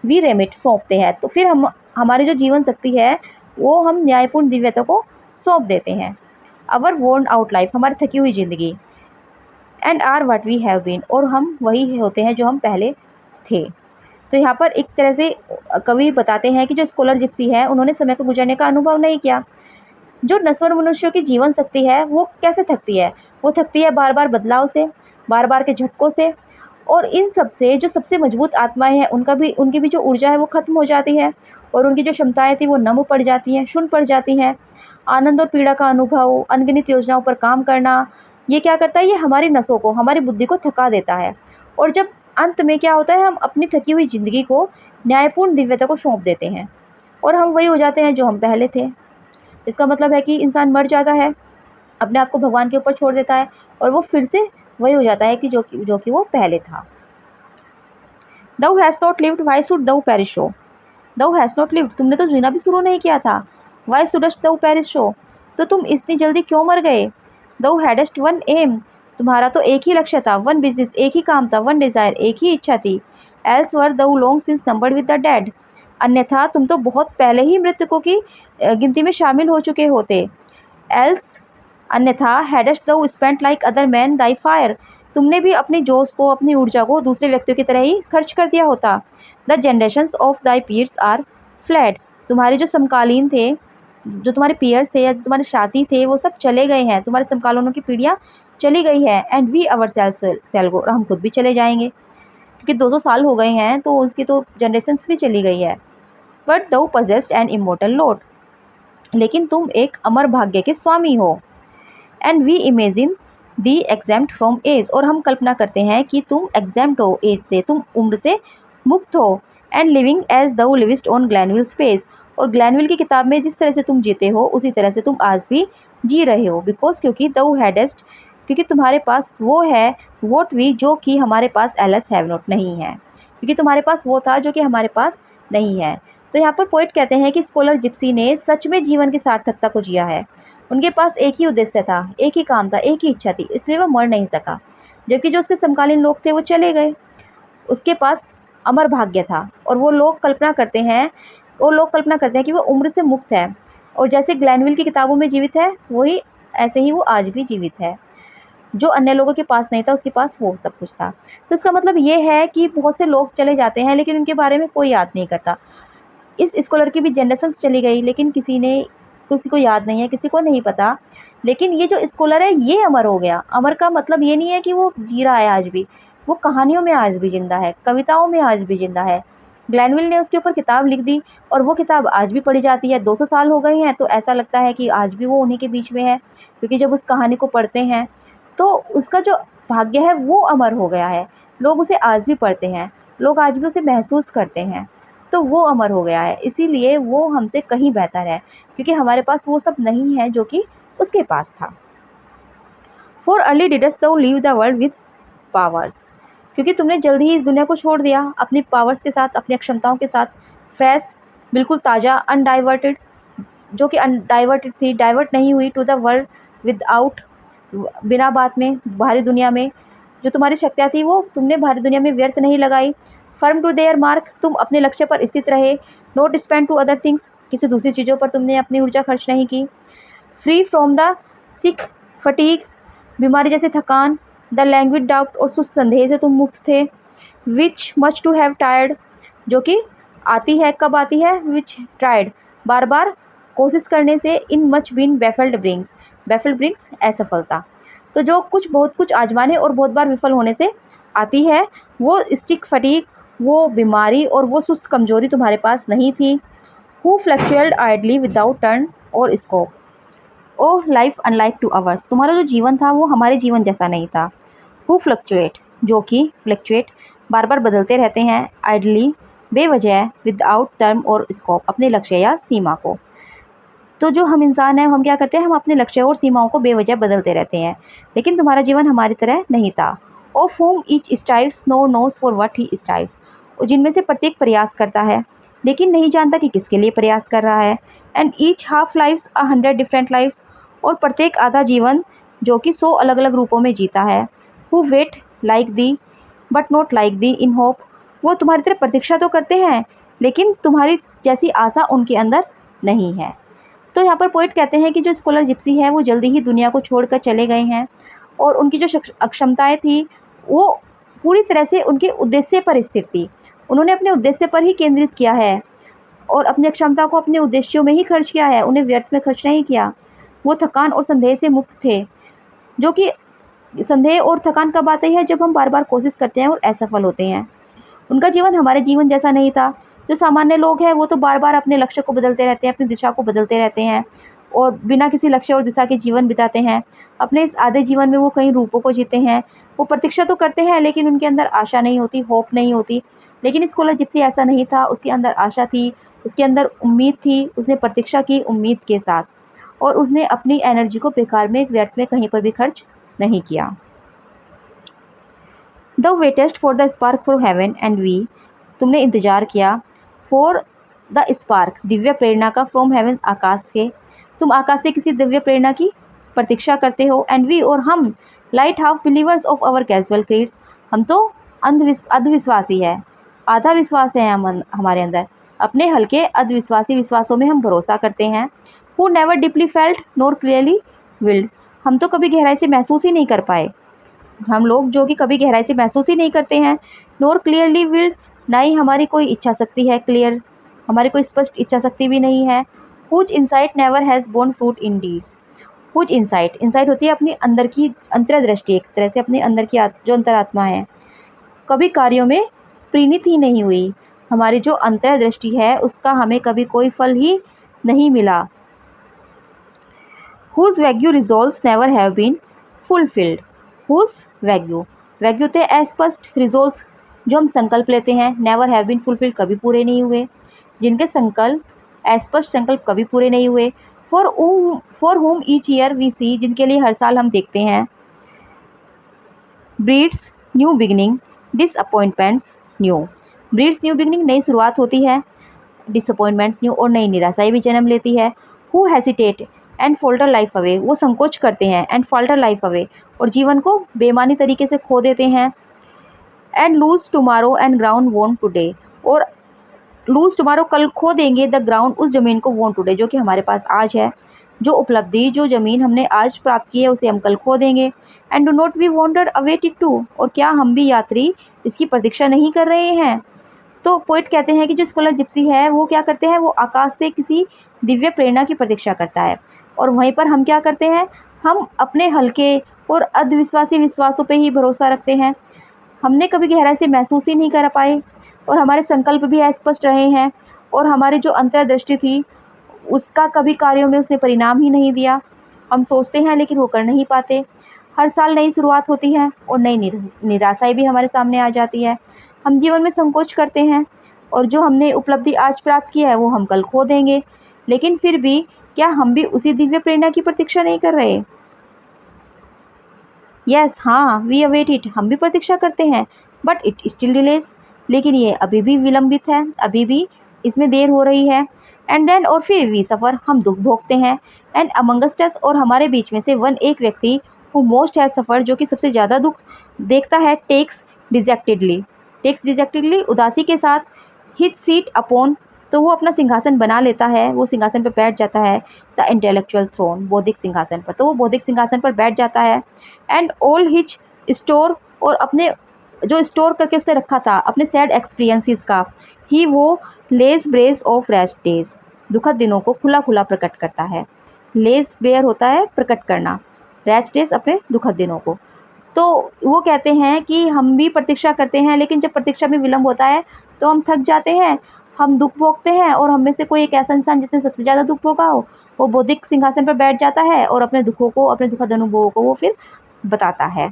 वी रेमिट सौंपते हैं। तो फिर हम हमारी जो जीवन शक्ति है वो हम न्यायपूर्ण दिव्यता को सौंप देते हैं। अवर वर्न आउट लाइफ, हमारी थकी हुई जिंदगी, and are what we have been, और हम वही होते हैं जो हम पहले थे। तो यहाँ पर एक तरह से कवि बताते हैं कि जो स्कॉलर जिप्सी है उन्होंने समय को गुजरने का अनुभव नहीं किया। जो नश्वर मनुष्यों की जीवन शक्ति है वो कैसे थकती है, वो थकती है बार बार बदलाव से, बार बार के झटकों से, और इन सब से जो सबसे मजबूत आत्माएं हैं उनकी भी जो ऊर्जा है वो खत्म हो जाती है, और उनकी जो क्षमताएं थी वो नम पड़ जाती हैं, शून्य पड़ जाती हैं। आनंद और पीड़ा का अनुभव, अनगिनत योजनाओं पर काम करना, ये क्या करता है, ये हमारी नसों को, हमारी बुद्धि को थका देता है। और जब अंत में क्या होता है, हम अपनी थकी हुई जिंदगी को न्यायपूर्ण दिव्यता को सौंप देते हैं, और हम वही हो जाते हैं जो हम पहले थे। इसका मतलब है कि इंसान मर जाता है, अपने आप को भगवान के ऊपर छोड़ देता है, और वो फिर से वही हो जाता है कि जो कि वो पहले था। Thou hast not lived, why should thou perish? Thou hast not lived, तुमने तो जीना भी शुरू नहीं किया था। Why shouldst thou perish? तो तुम इतनी जल्दी क्यों मर गए। Thou hadst one aim, तुम्हारा तो एक ही लक्ष्य था। One business, एक ही काम था। One desire, एक ही इच्छा थी। Else were thou long since numbered with the dead, अन्यथा तुम तो बहुत पहले ही मृतकों की गिनती में शामिल हो चुके होते। Else, अन्यथा hadst thou spent like other men thy fire, तुमने भी अपने जोश को, अपनी ऊर्जा को दूसरे व्यक्तियों की तरह ही खर्च कर दिया होता। The generations of thy peers are fled, तुम्हारे जो समकालीन थे, जो तुम्हारे पीयर्स थे या तुम्हारे साथी थे, वो सब चले गए हैं, तुम्हारे समकालीनों की पीढ़ियाँ चली गई है। एंड वी अवर सेल गो, और हम खुद भी चले जाएंगे, क्योंकि 200 साल हो गए हैं तो उसकी तो जनरेशंस भी चली गई है। बट दो पजेस्ड एन इमोर्टल लॉट, लेकिन तुम एक अमर भाग्य के स्वामी हो। And we imagine thee exempt from age, और हम कल्पना करते हैं कि तुम एग्जेम्प्ट हो एज से, तुम उम्र से मुक्त हो। एंड लिविंग एज दो लिविस्ट ऑन ग्लैनविल स्पेस, और ग्लैनविल की किताब में जिस तरह से तुम जीते हो उसी तरह से तुम आज भी जी रहे हो। बिकॉज क्योंकि दो हैडेस्ट, क्योंकि तुम्हारे पास वो है वोट वी, जो कि हमारे पास एलएस हैव नॉट नहीं है, क्योंकि तुम्हारे पास वो था जो कि हमारे पास नहीं है। तो यहाँ पर पोइट कहते हैं कि स्कॉलर जिप्सी ने सच में जीवन की सार्थकता को जिया है। उनके पास एक ही उद्देश्य था, एक ही काम था, एक ही इच्छा थी, इसलिए वह मर नहीं सका। जबकि जो उसके समकालीन लोग थे वो चले गए, उसके पास अमर भाग्य था, और वो लोग कल्पना करते हैं कि वो उम्र से मुक्त है, और जैसे ग्लैनविल की किताबों में जीवित है वही ऐसे ही वो आज भी जीवित है। जो अन्य लोगों के पास नहीं था उसके पास वो सब कुछ था। तो इसका मतलब ये है कि बहुत से लोग चले जाते हैं लेकिन उनके बारे में कोई याद नहीं करता। इस स्कॉलर की भी जनरेशन चली गई लेकिन किसी को याद नहीं है, किसी को नहीं पता। लेकिन ये जो स्कॉलर है ये अमर हो गया। अमर का मतलब ये नहीं है कि वो जी रहा है आज भी, वो कहानियों में आज भी जिंदा है, कविताओं में आज भी जिंदा है। ग्लैनविल ने उसके ऊपर किताब लिख दी और वो किताब आज भी पढ़ी जाती है। 200 साल हो गए हैं तो ऐसा लगता है कि आज भी वो उन्हीं के बीच में है, क्योंकि जब उस कहानी को पढ़ते हैं तो उसका जो भाग्य है वो अमर हो गया है। लोग उसे आज भी पढ़ते हैं, लोग आज भी उसे महसूस करते हैं, तो वो अमर हो गया है। इसीलिए वो हमसे कहीं बेहतर है, क्योंकि हमारे पास वो सब नहीं है जो कि उसके पास था। फॉर अर्ली डिडस्ट दो leave the world with powers, क्योंकि तुमने जल्दी ही इस दुनिया को छोड़ दिया अपनी पावर्स के साथ, अपनी क्षमताओं के साथ। फ्रेश, बिल्कुल ताज़ा, अनडाइवर्टेड, जो कि अनडाइवर्टेड थी, डाइवर्ट नहीं हुई, टू द वर्ल्ड विदाउट, बिना बात में, बाहरी दुनिया में जो तुम्हारी शक्तियाँ थी वो तुमने बाहरी दुनिया में व्यर्थ नहीं लगाई। फर्म टू देयर मार्क, तुम अपने लक्ष्य पर स्थित रहे। Not spend to other things, किसी दूसरी चीज़ों पर तुमने अपनी ऊर्जा खर्च नहीं की। Free from the sick fatigue, बीमारी जैसे थकान, द लैंग्वेज डाउट, और सुस्त संदेह से तुम मुक्त थे। विच मच टू हैव टायर्ड, जो कि आती है, कब आती है, विच ट्राइड, बार बार कोशिश करने से। In much been baffled brings असफलता, तो जो कुछ बहुत कुछ आजमाने और बहुत बार विफल होने से आती है, वो स्टिक फटीग, वो बीमारी और वो सुस्त कमजोरी तुम्हारे पास नहीं थी। Who fluctuated ideally without turn और स्कोप, ओ लाइफ अनलाइक टू अवर्स, तुम्हारा जो जीवन था वो हमारे जीवन जैसा नहीं था। हु फ्लक्चुएट, जो कि फ्लक्चुएट, बार बार बदलते रहते हैं। आइडली, बेवजह, विदाउट टर्म और स्कोप, अपने लक्ष्य या सीमा को। तो जो हम इंसान हैं हम क्या करते हैं, हम अपने लक्ष्य और सीमाओं को बेवजह बदलते रहते हैं। लेकिन तुम्हारा जीवन हमारी तरह नहीं था। Of whom each strives nor knows for what he strives, जिनमें से प्रत्येक प्रयास करता है लेकिन नहीं जानता कि किसके लिए प्रयास कर रहा है। And each half lives 100 different lives, और प्रत्येक आधा जीवन जो कि 100 अलग अलग रूपों में जीता है। Who wait like thee but not like thee in hope, वो तुम्हारी तरह प्रतीक्षा तो करते हैं लेकिन तुम्हारी जैसी आशा उनके अंदर नहीं है। तो यहाँ पर पोइट कहते हैं कि जो स्कॉलर जिप्सी है वो जल्दी ही दुनिया को छोड़कर चले गए हैं, और उनकी जो अक्षमताएं थी वो पूरी तरह से उनके उद्देश्य पर स्थिर थी। उन्होंने अपने उद्देश्य पर ही केंद्रित किया है और अपनी क्षमता को अपने उद्देश्यों में ही खर्च किया है, उन्हें व्यर्थ में खर्च नहीं किया। वो थकान और संदेह से मुक्त थे, जो कि संदेह और थकान कब आती है, जब हम बार बार कोशिश करते हैं और असफल होते हैं। उनका जीवन हमारे जीवन जैसा नहीं था। जो सामान्य लोग हैं वो तो बार बार अपने लक्ष्य को बदलते रहते हैं, अपनी दिशा को बदलते रहते हैं और बिना किसी लक्ष्य और दिशा के जीवन बिताते हैं। अपने इस आधे जीवन में वो कई रूपों को जीते हैं। वो प्रतीक्षा तो करते हैं लेकिन उनके अंदर आशा नहीं होती, होप नहीं होती। लेकिन स्कॉलर जिप्सी ऐसा नहीं था, उसके अंदर आशा थी, उसके अंदर उम्मीद थी। उसने प्रतीक्षा की उम्मीद के साथ, और उसने अपनी एनर्जी को बेकार में, व्यर्थ में कहीं पर भी खर्च नहीं किया। The waitest for the spark from heaven and we, तुमने इंतजार किया फॉर द स्पार्क, दिव्य प्रेरणा का, फ्रॉम हेवन, आकाश से। तुम आकाश से किसी दिव्य प्रेरणा की प्रतीक्षा करते हो। एंड वी, और हम, light half believers of our casual creeds, हम तो अंधविश्वासी है, आधा विश्वास है हमारे अंदर। अपने हल्के अंधविश्वासी विश्वासों में हम भरोसा करते हैं। Who never deeply felt nor clearly willed, हम तो कभी गहराई से महसूस ही नहीं कर पाए। हम लोग जो कि कभी गहराई से महसूस ही नहीं करते हैं। नॉर क्लियरली विल्ड, ना ही हमारी कोई इच्छा शक्ति है क्लियर, हमारी कोई स्पष्ट इच्छा शक्ति भी नहीं है। Whose insight never has borne fruit in deeds, whose insight, insight होती है अपनी अंदर की अंतर्दृष्टि, एक तरह से अपने अंदर की जो अंतरात्मा है, कभी कार्यों में परिणित ही नहीं हुई। हमारी जो अंतर्दृष्टि है उसका हमें कभी कोई फल ही नहीं मिला। Whose vague resolves never have been fulfilled, whose vague, vague थे अस्पष्ट, रिजोल्व्स जो हम संकल्प लेते हैं, नेवर हैव बीन फुलफिल्ड कभी पूरे नहीं हुए, जिनके संकल्प, अस्पष्ट संकल्प कभी पूरे नहीं हुए। For whom each year we see, जिनके लिए हर साल हम देखते हैं, breeds new beginning, disappointments new, breeds new beginning, नई शुरुआत होती है, डिसअपॉइंटमेंट्स न्यू, और नई निराशाएं भी जन्म लेती है। Who hesitate and falter life away, वो संकोच करते हैं, एंड फॉल्टर लाइफ अवे, और जीवन को बेमानी तरीके से खो देते हैं। And lose tomorrow and ground won today, और लूज टुमारो, कल खो देंगे, द ग्राउंड, उस जमीन को, वोन टुडे, जो कि हमारे पास आज है, जो उपलब्धि, जो जमीन हमने आज प्राप्त की है उसे हम कल खो देंगे। And do not we wanderer await it too, और क्या हम भी यात्री इसकी प्रतीक्षा नहीं कर रहे हैं। तो पोइट कहते हैं कि जो स्कॉलर जिप्सी है वो क्या करते हैं, वो आकाश से किसी दिव्य प्रेरणा की प्रतीक्षा करता है, और वहीं पर हम क्या करते हैं, हम अपने हल्के और अंधविश्वासी विश्वासों पे ही भरोसा रखते हैं। हमने कभी गहराई से महसूस ही नहीं कर पाए, और हमारे संकल्प भी अस्पष्ट रहे हैं, और हमारी जो अंतर्दृष्टि थी उसका कभी कार्यों में उसने परिणाम ही नहीं दिया। हम सोचते हैं लेकिन वो कर नहीं पाते। हर साल नई शुरुआत होती है और नई निराशाएं भी हमारे सामने आ जाती है। हम जीवन में संकोच करते हैं, और जो हमने उपलब्धि आज प्राप्त की है वो हम कल खो देंगे। लेकिन फिर भी क्या हम भी उसी दिव्य प्रेरणा की प्रतीक्षा नहीं कर रहे? यस, हाँ, वी अवेट इट, हम भी प्रतीक्षा करते हैं, बट इट स्टिल डिलेज, लेकिन ये अभी भी विलंबित है, अभी भी इसमें देर हो रही है। एंड देन, और फिर वी सफ़र, हम दुख भोगते हैं। एंड अमंगस्ट अस, और हमारे बीच में से, वन, एक व्यक्ति, हु मोस्ट हैज सफ़र, जो कि सबसे ज़्यादा दुख देखता है, टेक्स डिजेक्टेडली, उदासी के साथ, हिज सीट अपॉन, तो वो अपना सिंहासन बना लेता है, वो सिंहासन पर बैठ जाता है, द इंटेलेक्चुअल थ्रोन, बौद्धिक सिंहासन पर, तो वो बौद्धिक सिंहासन पर बैठ जाता है। एंड ऑल हिज स्टोर, और अपने जो स्टोर करके उसने रखा था अपने सैड एक्सपीरियंसेस का, ही वो less brace of rest days, दुखद दिनों को खुला खुला प्रकट करता है। लेस बेयर होता है प्रकट करना, रेस्ट डेज अपने दुखद दिनों को। तो वो कहते हैं कि हम भी प्रतीक्षा करते हैं, लेकिन जब प्रतीक्षा में विलम्ब होता है तो हम थक जाते हैं, हम दुख भोगते हैं, और हम में से कोई एक ऐसा इंसान जिसने सबसे ज़्यादा दुख भोगा हो, वो बौद्धिक सिंहासन पर बैठ जाता है और अपने दुखों को, अपने दुखद अनुभवों को वो फिर बताता है।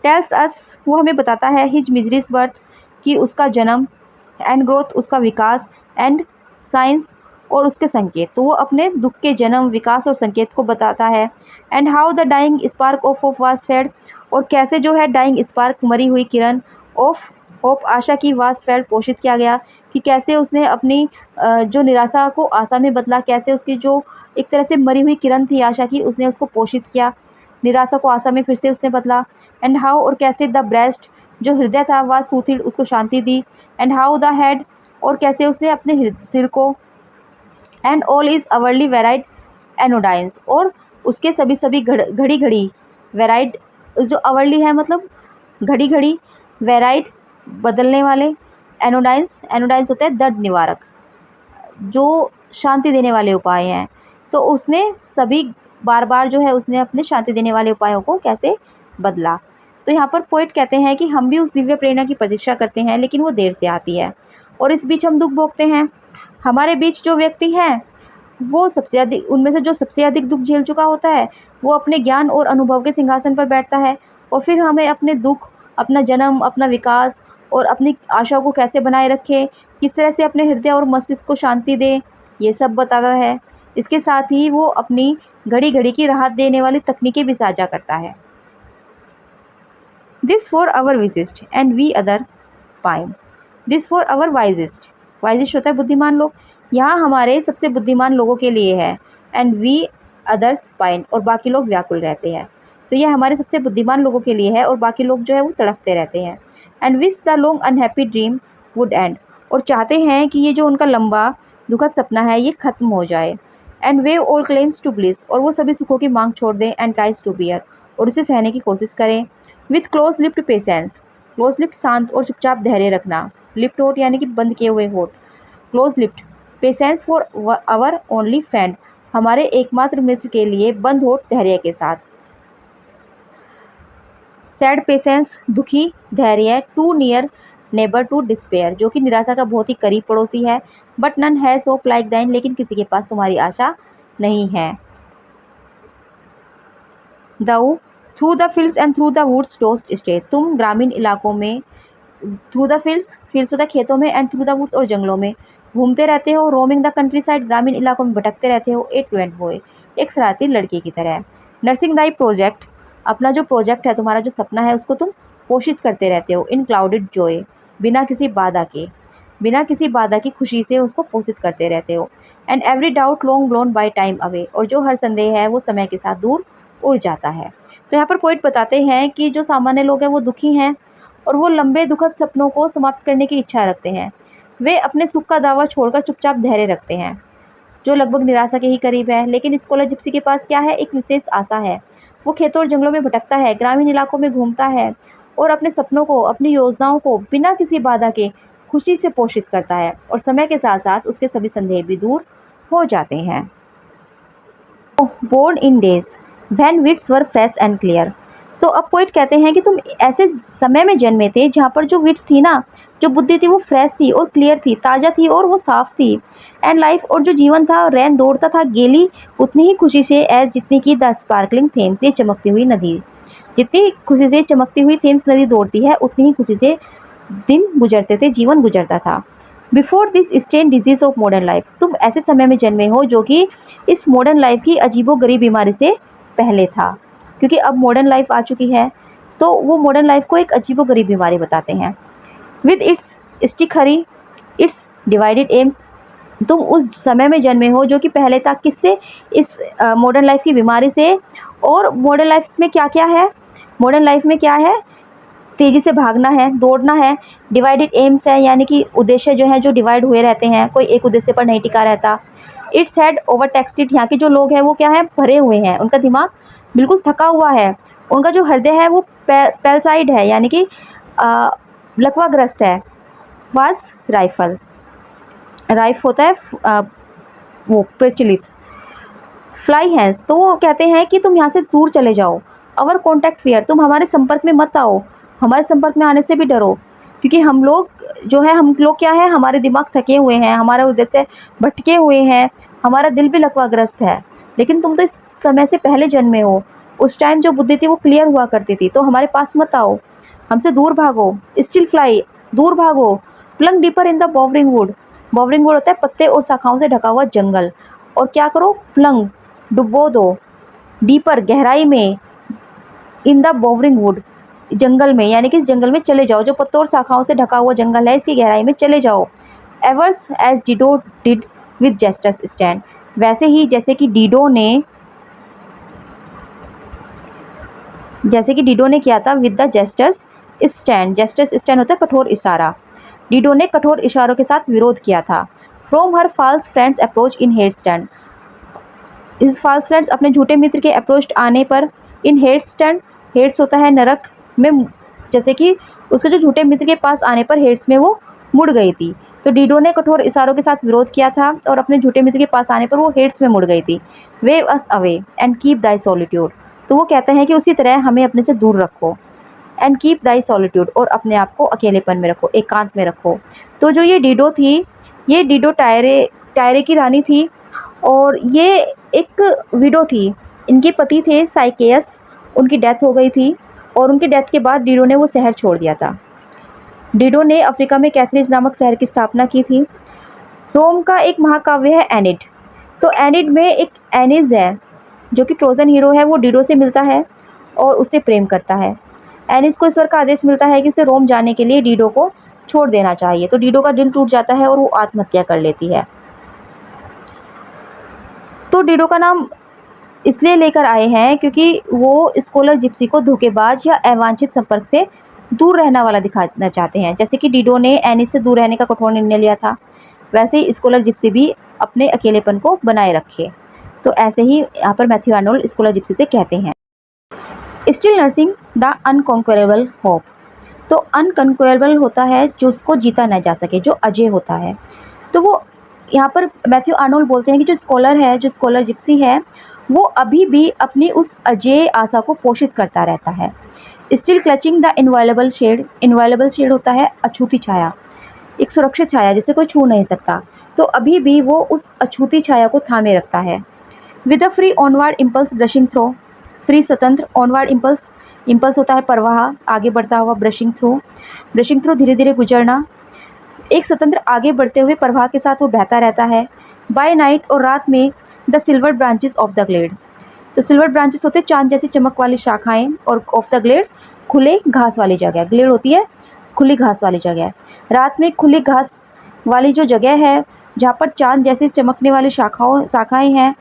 टेल्स अस, वो हमें बताता है, हिज मिजरीज बर्थ, कि उसका जन्म, एंड ग्रोथ, उसका विकास, एंड साइंस, और उसके संकेत, तो वो अपने दुख के जन्म, विकास और संकेत को बताता है। And how the dying spark of hope was fed, और कैसे जो है डाइंग स्पार्क, मरी हुई किरण, ऑफ होप, आशा की, वाज फेड, पोषित किया गया, कि कैसे उसने अपनी जो निराशा को आशा में बदला, कैसे उसकी जो एक तरह से मरी हुई किरण थी आशा की, उसने उसको पोषित किया, निराशा को आशा में फिर से उसने बदला। एंड हाउ, और कैसे द ब्रेस्ट, जो हृदय था वह सूथिल, उसको शांति दी। एंड हाउ द हेड, और कैसे उसने अपने सिर को। And all is hourly varied anodynes, और उसके सभी घड़ी घड़ी वेराइड, जो अवरली है मतलब घड़ी घड़ी, वेराइड बदलने वाले, एनोडाइंस, एनोडाइंस होता है दर्द निवारक, जो शांति देने वाले उपाय हैं। तो उसने सभी बार बार जो है उसने अपने शांति देने वाले उपायों को कैसे बदला। तो यहाँ पर पोइट कहते हैं कि हम भी उस दिव्य प्रेरणा की प्रतीक्षा करते हैं, लेकिन वो देर से आती है और इस बीच हम दुख भोगते हैं। हमारे बीच जो व्यक्ति है वो सबसे अधिक, उनमें से जो सबसे अधिक दुख झेल चुका होता है, वो अपने ज्ञान और अनुभव के सिंहासन पर बैठता है और फिर हमें अपने दुख, अपना जन्म, अपना विकास और अपनी आशा को कैसे बनाए रखे, किस तरह से अपने हृदय और मस्तिष्क को शांति दे, ये सब बताता है। इसके साथ ही वो अपनी घड़ी घड़ी की राहत देने वाली तकनीकें भी साझा करता है। दिस फॉर आवर विशिष्ट and we other pine, this for our wisest, wisest होता है बुद्धिमान लोग, यहाँ हमारे सबसे बुद्धिमान लोगों के लिए है। एंड वी अदर्स पाइन, और बाकी लोग व्याकुल रहते हैं। तो यह हमारे सबसे बुद्धिमान लोगों के लिए है और बाकी लोग जो है वो तड़पते रहते हैं। And wish the long unhappy dream would and, और चाहते हैं कि ये जो उनका लंबा दुखद सपना है ये खत्म हो जाए। And waive all claims to bliss, और वो सभी सुखों की मांग छोड़ दें। एंड ट्राइज टू बियर, और उसे सहने की कोशिश करें। With close lipped patience, close lipped शांत और चुपचाप धैर्य रखना, लिप्ड होठ यानी कि बंद किए हुए होठ, close lipped patience for our only friend, हमारे एकमात्र मित्र के लिए बंद होठ धैर्य के साथ। सैड पेशेंस, दुखी धैर्य, too near neighbour to despair, जो कि निराशा का बहुत ही करीब पड़ोसी है। But none has hope like thine, लेकिन किसी के पास तुम्हारी आशा नहीं है। Thou through the fields and through the woods dost stay, तुम ग्रामीण इलाकों में, थ्रू द फील्ड्स, फील्ड्स होता है खेतों में, एंड थ्रू द वुड्स और जंगलों में घूमते रहते हो। रोमिंग द कंट्री साइड, ग्रामीण इलाकों में भटकते रहते हो। ए ट्वेंट बॉय, एक शरारती लड़के की तरह। नर्सिंग दाई प्रोजेक्ट, अपना जो प्रोजेक्ट है, तुम्हारा जो सपना है उसको तुम पोषित करते रहते हो। इन क्लाउडेड जॉय, बिना किसी बाधा के, बिना किसी बाधा की खुशी से उसको पोषित करते रहते हो। And every doubt long blown by time away, और जो हर संदेह है वो समय के साथ दूर उड़ जाता है। तो यहाँ पर पोइट बताते हैं कि जो सामान्य लोग हैं वो दुखी हैं और वो लंबे दुखद सपनों को समाप्त करने की इच्छा रखते हैं। वे अपने सुख का दावा छोड़कर चुपचाप धैर्य रखते हैं, जो लगभग निराशा के ही करीब है। लेकिन स्कॉलर जिप्सी के पास क्या है? एक विशेष आशा है। वो खेतों और जंगलों में भटकता है, ग्रामीण इलाकों में घूमता है और अपने सपनों को, अपनी योजनाओं को बिना किसी बाधा के खुशी से पोषित करता है और समय के साथ साथ उसके सभी संदेह भी दूर हो जाते हैं। Born in days when wits were fresh and clear, तो अब पोइट कहते हैं कि तुम ऐसे समय में जन्मे थे जहाँ पर जो विट्स थी ना, जो बुद्धि थी, वो फ्रेश थी और क्लियर थी, ताज़ा थी और वो साफ थी। एंड लाइफ, और जो जीवन था, रैन दौड़ता था गेली उतनी ही खुशी से एज जितनी की द स्पार्कलिंग थेम्स, ये चमकती हुई नदी, जितनी खुशी से चमकती हुई थेम्स नदी दौड़ती है उतनी ही खुशी से दिन गुजरते थे, जीवन गुजरता था। Before this strain disease of modern life, तुम ऐसे समय में जन्मे हो जो कि इस मॉडर्न लाइफ की अजीबोगरीब बीमारी से पहले था, क्योंकि अब मॉडर्न लाइफ आ चुकी है तो वो मॉडर्न लाइफ को एक अजीबोगरीब बीमारी बताते हैं। With its stick Hari, it's divided AIIMS, तुम उस समय में जन्मे हो जो कि पहले था, किससे? इस मॉडर्न लाइफ की बीमारी से। और मॉडर्न लाइफ में क्या क्या है? मॉडर्न लाइफ में क्या है? तेज़ी से भागना है, दौड़ना है, डिवाइडेड एम्स है, यानी कि उद्देश्य जो है जो डिवाइड हुए रहते हैं, कोई एक उद्देश्य पर नहीं टिका रहता। इट्स हेड ओवर टेक्सटेड, यहाँ के जो लोग हैं वो क्या है? भरे हुए हैं, उनका दिमाग बिल्कुल थका हुआ है, उनका जो हृदय है वो पेलसाइड है, यानी कि लकवाग्रस्त है। वास राइफल, राइफ होता है वो प्रचलित। फ्लाई हैंड्स, तो वो कहते हैं कि तुम यहाँ से दूर चले जाओ। अवर कॉन्टैक्ट फियर, तुम हमारे संपर्क में मत आओ, हमारे संपर्क में आने से भी डरो, क्योंकि हम लोग जो है, हम लोग क्या है, हमारे दिमाग थके हुए हैं, हमारे उद्देश्य भटके हुए हैं, हमारा दिल भी लकवाग्रस्त है। लेकिन तुम तो इस समय से पहले जन्मे हो, उस टाइम जो बुद्धि थी वो क्लियर हुआ करती थी, तो हमारे पास मत आओ, हमसे दूर भागो। स्टिल फ्लाई, दूर भागो। Plunge deeper in the bowering wood, bowering wood होता है पत्ते और शाखाओं से ढका हुआ जंगल, और क्या करो? प्लंग, डुबो दो, डीपर गहराई में, इन द बॉवरिंग वुड जंगल में, यानी कि इस जंगल में चले जाओ, जो पत्तों और शाखाओं से ढका हुआ जंगल है इसकी गहराई में चले जाओ। Averse as Dido did with gestures stand, वैसे ही जैसे कि डिडो ने किया था with the jesters stand. Jesters stand होता है कठोर इशारा। डिडो ने कठोर इशारों के साथ विरोध किया था। From her false friends approach in head stand, इस फॉल्स फ्रेंड्स अपने झूठे मित्र के अप्रोच आने पर, इन हेड स्टैंड, हेड्स होता है नरक में, जैसे कि उसके जो झूठे मित्र के पास आने पर हेड्स में वो मुड़ गई थी। तो डिडो ने कठोर इशारों के साथ विरोध किया था और अपने झूठे मित्र के पास आने पर वो हेड्स में मुड़ गई थी। Wave us away and keep Dai solitude, तो वो कहते हैं कि उसी तरह हमें अपने से दूर रखो। एंड कीप दाई सॉलिट्यूड, और अपने आप को अकेलेपन में रखो, एकांत में रखो। तो जो ये डिडो थी, ये डिडो टायरे की रानी थी और ये एक विडो थी। इनके पति थे साइकेयस, उनकी डेथ हो गई थी और उनकी डेथ के बाद डिडो ने वो शहर छोड़ दिया था। डिडो ने अफ्रीका में कैथरीज नामक शहर की स्थापना की थी। रोम का एक महाकाव्य है एनिड। तो एनिड में एक एनिस है जो कि ट्रोजन हीरो है, वो डिडो से मिलता है और उससे प्रेम करता है। एनिस को ईश्वर का आदेश मिलता है कि उसे रोम जाने के लिए डिडो को छोड़ देना चाहिए। तो डिडो का दिल टूट जाता है और वो आत्महत्या कर लेती है। तो डिडो का नाम इसलिए लेकर आए हैं क्योंकि वो स्कॉलर जिप्सी को धोखेबाज या अवांछित संपर्क से दूर रहने वाला दिखाना चाहते हैं। जैसे कि डिडो ने एनिस से दूर रहने का कठोर निर्णय लिया था, वैसे ही स्कॉलर जिप्सी भी अपने अकेलेपन को बनाए रखे। तो ऐसे ही यहाँ पर मैथ्यू आर्नोल्ड स्कॉलर जिप्सी से कहते हैं, स्टिल नर्सिंग द अनकॉन्क्वेरेबल होप। तो अनकॉन्क्वेरेबल होता है जो उसको जीता न जा सके, जो अजय होता है। तो वो यहाँ पर मैथ्यू आर्नोल्ड बोलते हैं कि जो स्कॉलर है, जो स्कॉलर जिप्सी है, वो अभी भी अपनी उस अजेय आशा को पोषित करता रहता है। Still clutching the inviolable shade. Inviolable shade होता है अछूती छाया, एक सुरक्षित छाया जिसे कोई छू नहीं सकता। तो अभी भी वो उस अछूती छाया को थामे रखता है। With a free onward impulse brushing through. Free स्वतंत्र, ऑनवर्ड इम्पल्स, इम्पल्स होता है प्रवाह, आगे बढ़ता हुआ, ब्रशिंग थ्रू धीरे धीरे गुजरना। एक स्वतंत्र आगे बढ़ते हुए प्रवाह के साथ वो बहता रहता है। बाय नाइट, और रात में, the silver branches of the glade. तो सिल्वर ब्रांचेस होते हैं चांद जैसी चमक वाली शाखाएं, और ऑफ द ग्लेड खुले घास वाली जगह। ग्लेड होती है खुली घास वाली जगह। रात में खुली घास वाली जो जगह है जहाँ पर चांद जैसी चमकने वाली शाखाएं हैं,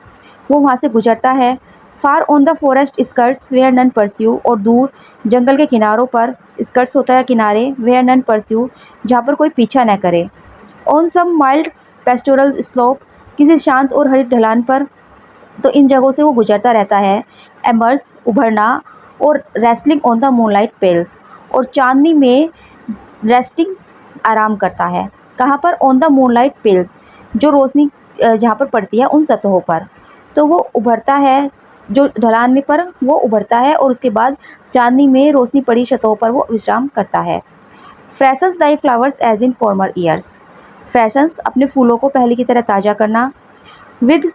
वो वहाँ से गुजरता है। Far on the forest skirts where none pursue, और दूर जंगल के किनारों पर, स्कर्ट्स होता है किनारे, वेयर नन परस्यू जहाँ पर कोई पीछा न करे। On some mild pastoral slope, किसी शांत और हरित ढलान पर। तो इन जगहों से वो गुजरता रहता है। एमर्स, उभरना, और wrestling on the moonlight pales, और चांदनी में रेस्टिंग, आराम करता है। कहाँ पर? ऑन द मूनलाइट पेल्स, जो रोशनी जहाँ पर पड़ती है उन सतहों पर। तो वो उभरता है, जो ढलान पर वो उभरता है और उसके बाद चांदनी में रोशनी पड़ी सतहों पर वो विश्राम करता है। Freshens thy flowers as in former years. Freshens, अपने फूलों को पहले की तरह ताज़ा करना। विद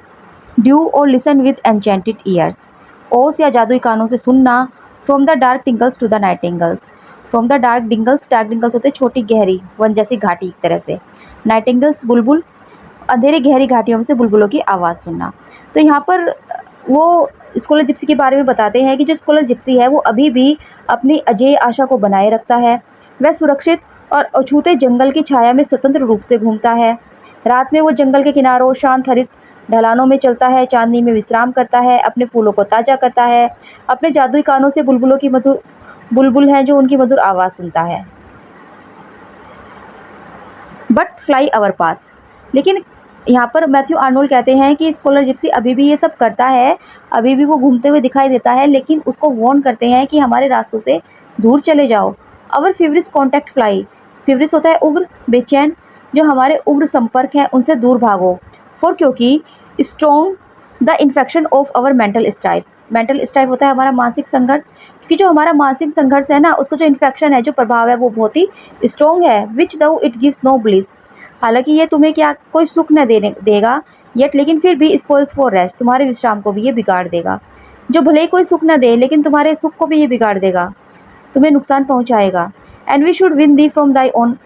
ड्यू, और लिसन विद एन्चेंटेड ईयर्स, ओस या जादुई कानों से सुनना। From the dark dingles to the nightingales. From the dark dingles होते छोटी गहरी वन जैसी घाटी एक तरह से। नाइटिंगल्स, बुलबुल, अंधेरी गहरी घाटियों से बुलबुलों की आवाज़ सुनना। तो यहाँ पर वो स्कॉलर जिप्सी के बारे में बताते हैं कि जो स्कॉलर जिप्सी है वो अभी भी अपनी अजेय आशा को बनाए रखता है। वह सुरक्षित और अछूते जंगल की छाया में स्वतंत्र रूप से घूमता है। रात में वो जंगल के किनारों, शांत हरित ढलानों में चलता है, चांदनी में विश्राम करता है, अपने फूलों को ताज़ा करता है, अपने जादुई कानों से बुलबुल हैं जो उनकी मधुर आवाज़ सुनता है। बट फ्लाई अवर पाथ्स, लेकिन यहाँ पर मैथ्यू आर्नोल्ड कहते हैं कि स्कॉलर जिप्सी अभी भी ये सब करता है, अभी भी वो घूमते हुए दिखाई देता है, लेकिन उसको वार्न करते हैं कि हमारे रास्तों से दूर चले जाओ। अवर फेवरिस कॉन्टैक्ट फ्लाई। फेवरिस होता है उग्र, बेचैन, जो हमारे उग्र संपर्क हैं उनसे दूर भागो। फॉर, क्योंकि strong the infection of our mental stripe. Mental stripe होता है हमारा मानसिक संघर्ष, क्योंकि जो हमारा मानसिक संघर्ष है ना, उसको जो इन्फेक्शन है, जो प्रभाव है, वो बहुत ही स्ट्रॉन्ग है। विच दो इट गिव्स नो ब्लिस, हालांकि ये तुम्हें क्या कोई सुख न देगा, येट, लेकिन फिर भी स्पॉइल्स फॉर रेस्ट, तुम्हारे विश्राम को भी ये बिगाड़ देगा। जो भले ही कोई सुख न दे, लेकिन तुम्हारे सुख को भी ये बिगाड़ देगा, तुम्हें नुकसान पहुंचाएगा। And we should win thee from thy own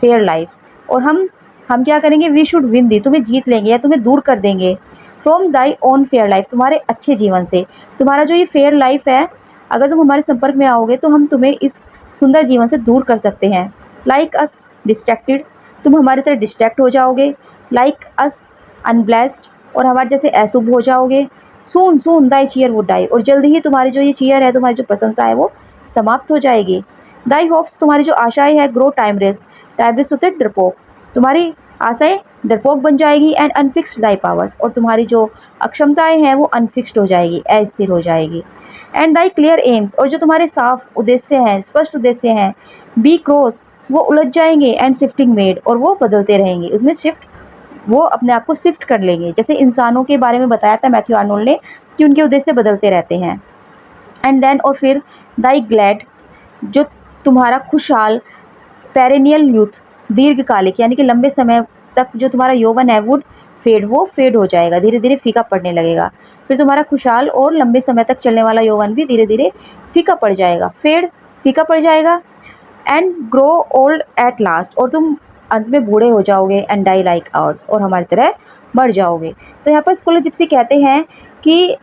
fair life, और हम क्या करेंगे? वी शुड विन दी, तुम्हें जीत लेंगे या तुम्हें दूर कर देंगे। From thy own fair life, तुम्हारे अच्छे जीवन से। तुम्हारा जो ये फेयर लाइफ है, अगर तुम हमारे संपर्क में आओगे तो हम तुम्हें इस सुंदर जीवन से दूर कर सकते हैं। लाइक अस डिस्ट्रैक्टेड, तुम हमारी तरह डिस्ट्रैक्ट हो जाओगे, लाइक अस अनब्लेस्ड, और हमारे जैसे अशुभ हो जाओगे। सून सून दाई चीयर वुड डाई, और जल्दी ही तुम्हारी जो ये चीयर है, तुम्हारी जो प्रशंसा है वो समाप्त हो जाएगी। दाई होप्स, तुम्हारी जो आशाएं है, ग्रो टाइमलेस, टाइमलेस होते डरपोक, तुम्हारी आशाएं डरपोक बन जाएगी। एंड अनफिक्स्ड दाई पावर्स, और तुम्हारी जो अक्षमताएं हैं वो अनफिक्स्ड हो जाएगी, अस्थिर हो जाएगी। एंड दाई क्लियर एम्स, और जो तुम्हारे साफ उद्देश्य हैं, स्पष्ट उद्देश्य हैं, बी क्रॉस, वो उलझ जाएंगे। एंड शिफ्टिंग मेड, और वो बदलते रहेंगे, उसमें शिफ्ट, वो अपने आप को शिफ्ट कर लेंगे। जैसे इंसानों के बारे में बताया था मैथ्यू आर्नोल्ड ने कि उनके उद्देश्य बदलते रहते हैं। एंड देन, और फिर दाई ग्लैड, जो तुम्हारा खुशहाल पेरेनियल यूथ, दीर्घकालिक यानी कि लंबे समय तक जो तुम्हारा यौवन है वुड फेड, वो फेड हो जाएगा, धीरे धीरे फीका पड़ने लगेगा। फिर तुम्हारा खुशहाल और लंबे समय तक चलने वाला यौवन भी धीरे धीरे फीका पड़ जाएगा, फेड, फीका पड़ जाएगा। And grow old at last, और तुम अंत में बूढ़े हो जाओगे। एंड डाई लाइक आवर्स, और हमारी तरह मर जाओगे। तो यहाँ पर स्कॉलर जिप्सी कहते हैं कि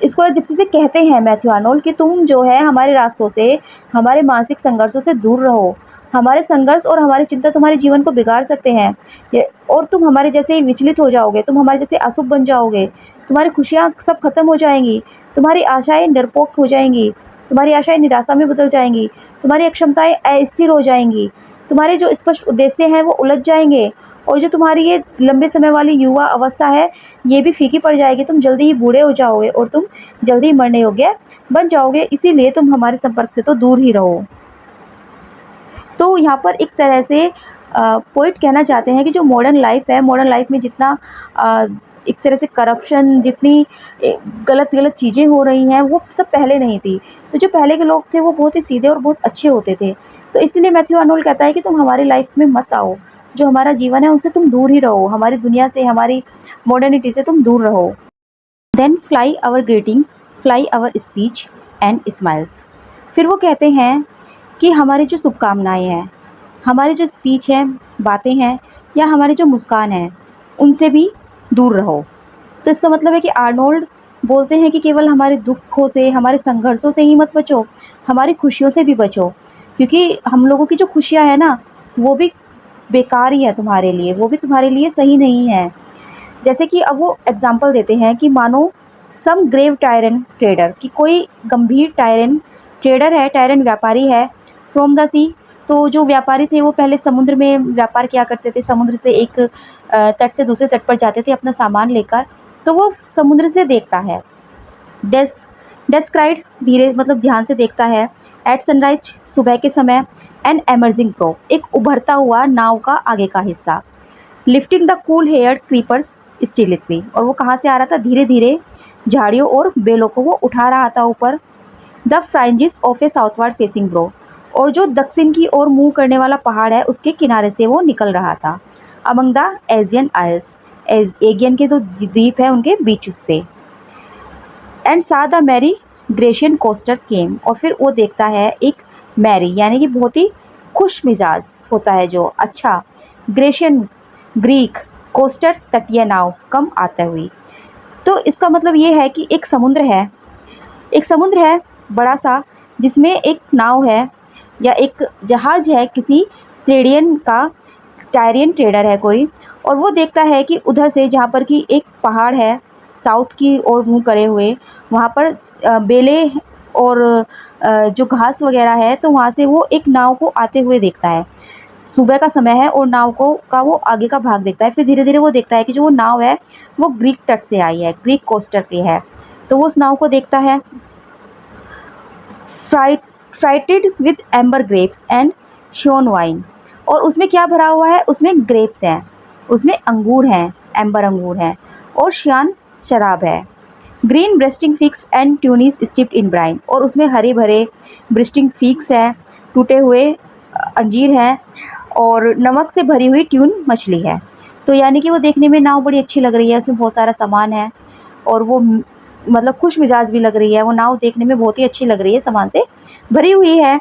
स्कॉलर जिप्सी से कहते हैं मैथ्यू आर्नोल्ड कि तुम जो है हमारे रास्तों से, हमारे मानसिक संघर्षों से दूर रहो। हमारे संघर्ष और हमारी चिंता तुम्हारे जीवन को बिगाड़ सकते हैं, और तुम हमारे जैसे ही विचलित हो जाओगे, तुम हमारे जैसे अशुभ बन जाओगे, तुम्हारी खुशियाँ सब खत्म हो जाएंगी, तुम्हारी आशाएं डरपोक हो जाएंगी, तुम्हारी आशाएं निराशा में बदल जाएंगी, तुम्हारी अक्षमताएं अस्थिर हो जाएंगी, तुम्हारे जो स्पष्ट उद्देश्य हैं वो उलझ जाएंगे, और जो तुम्हारी ये लंबे समय वाली युवा अवस्था है ये भी फीकी पड़ जाएगी। तुम जल्दी ही बूढ़े हो जाओगे और तुम जल्दी ही मरने योग्य बन जाओगे, इसीलिए तुम हमारे संपर्क से तो दूर ही रहो। तो यहाँ पर एक तरह से पोइट कहना चाहते हैं कि जो मॉडर्न लाइफ है, मॉडर्न लाइफ में जितना एक तरह से करप्शन, जितनी गलत गलत चीज़ें हो रही हैं वो सब पहले नहीं थी। तो जो पहले के लोग थे वो बहुत ही सीधे और बहुत अच्छे होते थे। तो इसीलिए मैथ्यू आर्नोल्ड कहता है कि तुम हमारी लाइफ में मत आओ, जो हमारा जीवन है उससे तुम दूर ही रहो, हमारी दुनिया से, हमारी मॉडर्निटी से तुम दूर रहो। Then fly our greetings, fly our speech and smiles. फिर वो कहते हैं कि हमारी जो शुभकामनाएं हैं, हमारी जो स्पीच है, बातें हैं, या हमारी जो मुस्कान है, उनसे भी दूर रहो। तो इसका मतलब है कि आर्नोल्ड बोलते हैं कि केवल हमारे दुखों से, हमारे संघर्षों से ही मत बचो, हमारी खुशियों से भी बचो, क्योंकि हम लोगों की जो खुशियाँ है ना वो भी बेकार ही है तुम्हारे लिए, वो भी तुम्हारे लिए सही नहीं है। जैसे कि अब वो एग्जाम्पल देते हैं कि मानो सम ग्रेव टायरन ट्रेडर, कि कोई गंभीर टायरन ट्रेडर है, टायरन व्यापारी है, फ्रॉम द सी। तो जो व्यापारी थे वो पहले समुद्र में व्यापार किया करते थे, समुद्र से एक तट से दूसरे तट पर जाते थे अपना सामान लेकर। तो वो समुद्र से देखता है, डेस्क्राइड, धीरे मतलब ध्यान से देखता है, एट सनराइज, सुबह के समय, एन एमर्जिंग प्रो, एक उभरता हुआ नाव का आगे का हिस्सा, lifting the cool haired creepers stealthily, और वो कहाँ से आ रहा था, धीरे धीरे झाड़ियों और बेलों को वो उठा रहा था ऊपर। The fringes of a southward facing brow, और जो दक्षिण की ओर मुंह करने वाला पहाड़ है उसके किनारे से वो निकल रहा था। Among the Aegean isles, Aegean के जो द्वीप है उनके बीच से। And saw the merry Grecian coaster came, और फिर वो देखता है एक मैरी यानी कि बहुत ही खुश मिजाज होता है जो अच्छा, ग्रेशियन ग्रीक, कोस्टर तटीय नाव, कम आते हुई। तो इसका मतलब ये है कि एक समुद्र है, एक समुद्र है बड़ा सा, जिसमें एक नाव है या एक जहाज है किसी ट्रेडियन का, टायरियन ट्रेडर है कोई, और वो देखता है कि उधर से जहाँ पर कि एक पहाड़ है साउथ की ओर मुंह करे हुए, वहाँ पर बेले और जो घास वगैरह है, तो वहाँ से वो एक नाव को आते हुए देखता है। सुबह का समय है और नाव को का वो आगे का भाग देखता है। फिर धीरे धीरे वो देखता है कि जो वो नाव है वो ग्रीक तट से आई है, ग्रीक कोस्टर की है। तो वो उस नाव को देखता है, frightened with amber grapes and shown wine, और उसमें क्या भरा हुआ है, उसमें ग्रेप्स हैं, उसमें अंगूर हैं, एम्बर अंगूर हैं, और श्यान शराब है। Green bursting figs and tunnies steeped in brine, और उसमें हरे भरे ब्रेस्टिंग फिक्स है, टूटे हुए अंजीर हैं, और नमक से भरी हुई ट्यून मछली है। तो यानी कि वो देखने में नाव बड़ी अच्छी लग रही है, उसमें बहुत सारा सामान है, और वो मतलब खुश मिजाज भी लग रही है, वो नाव देखने में बहुत ही अच्छी लग रही है, सामान से भरी हुई है।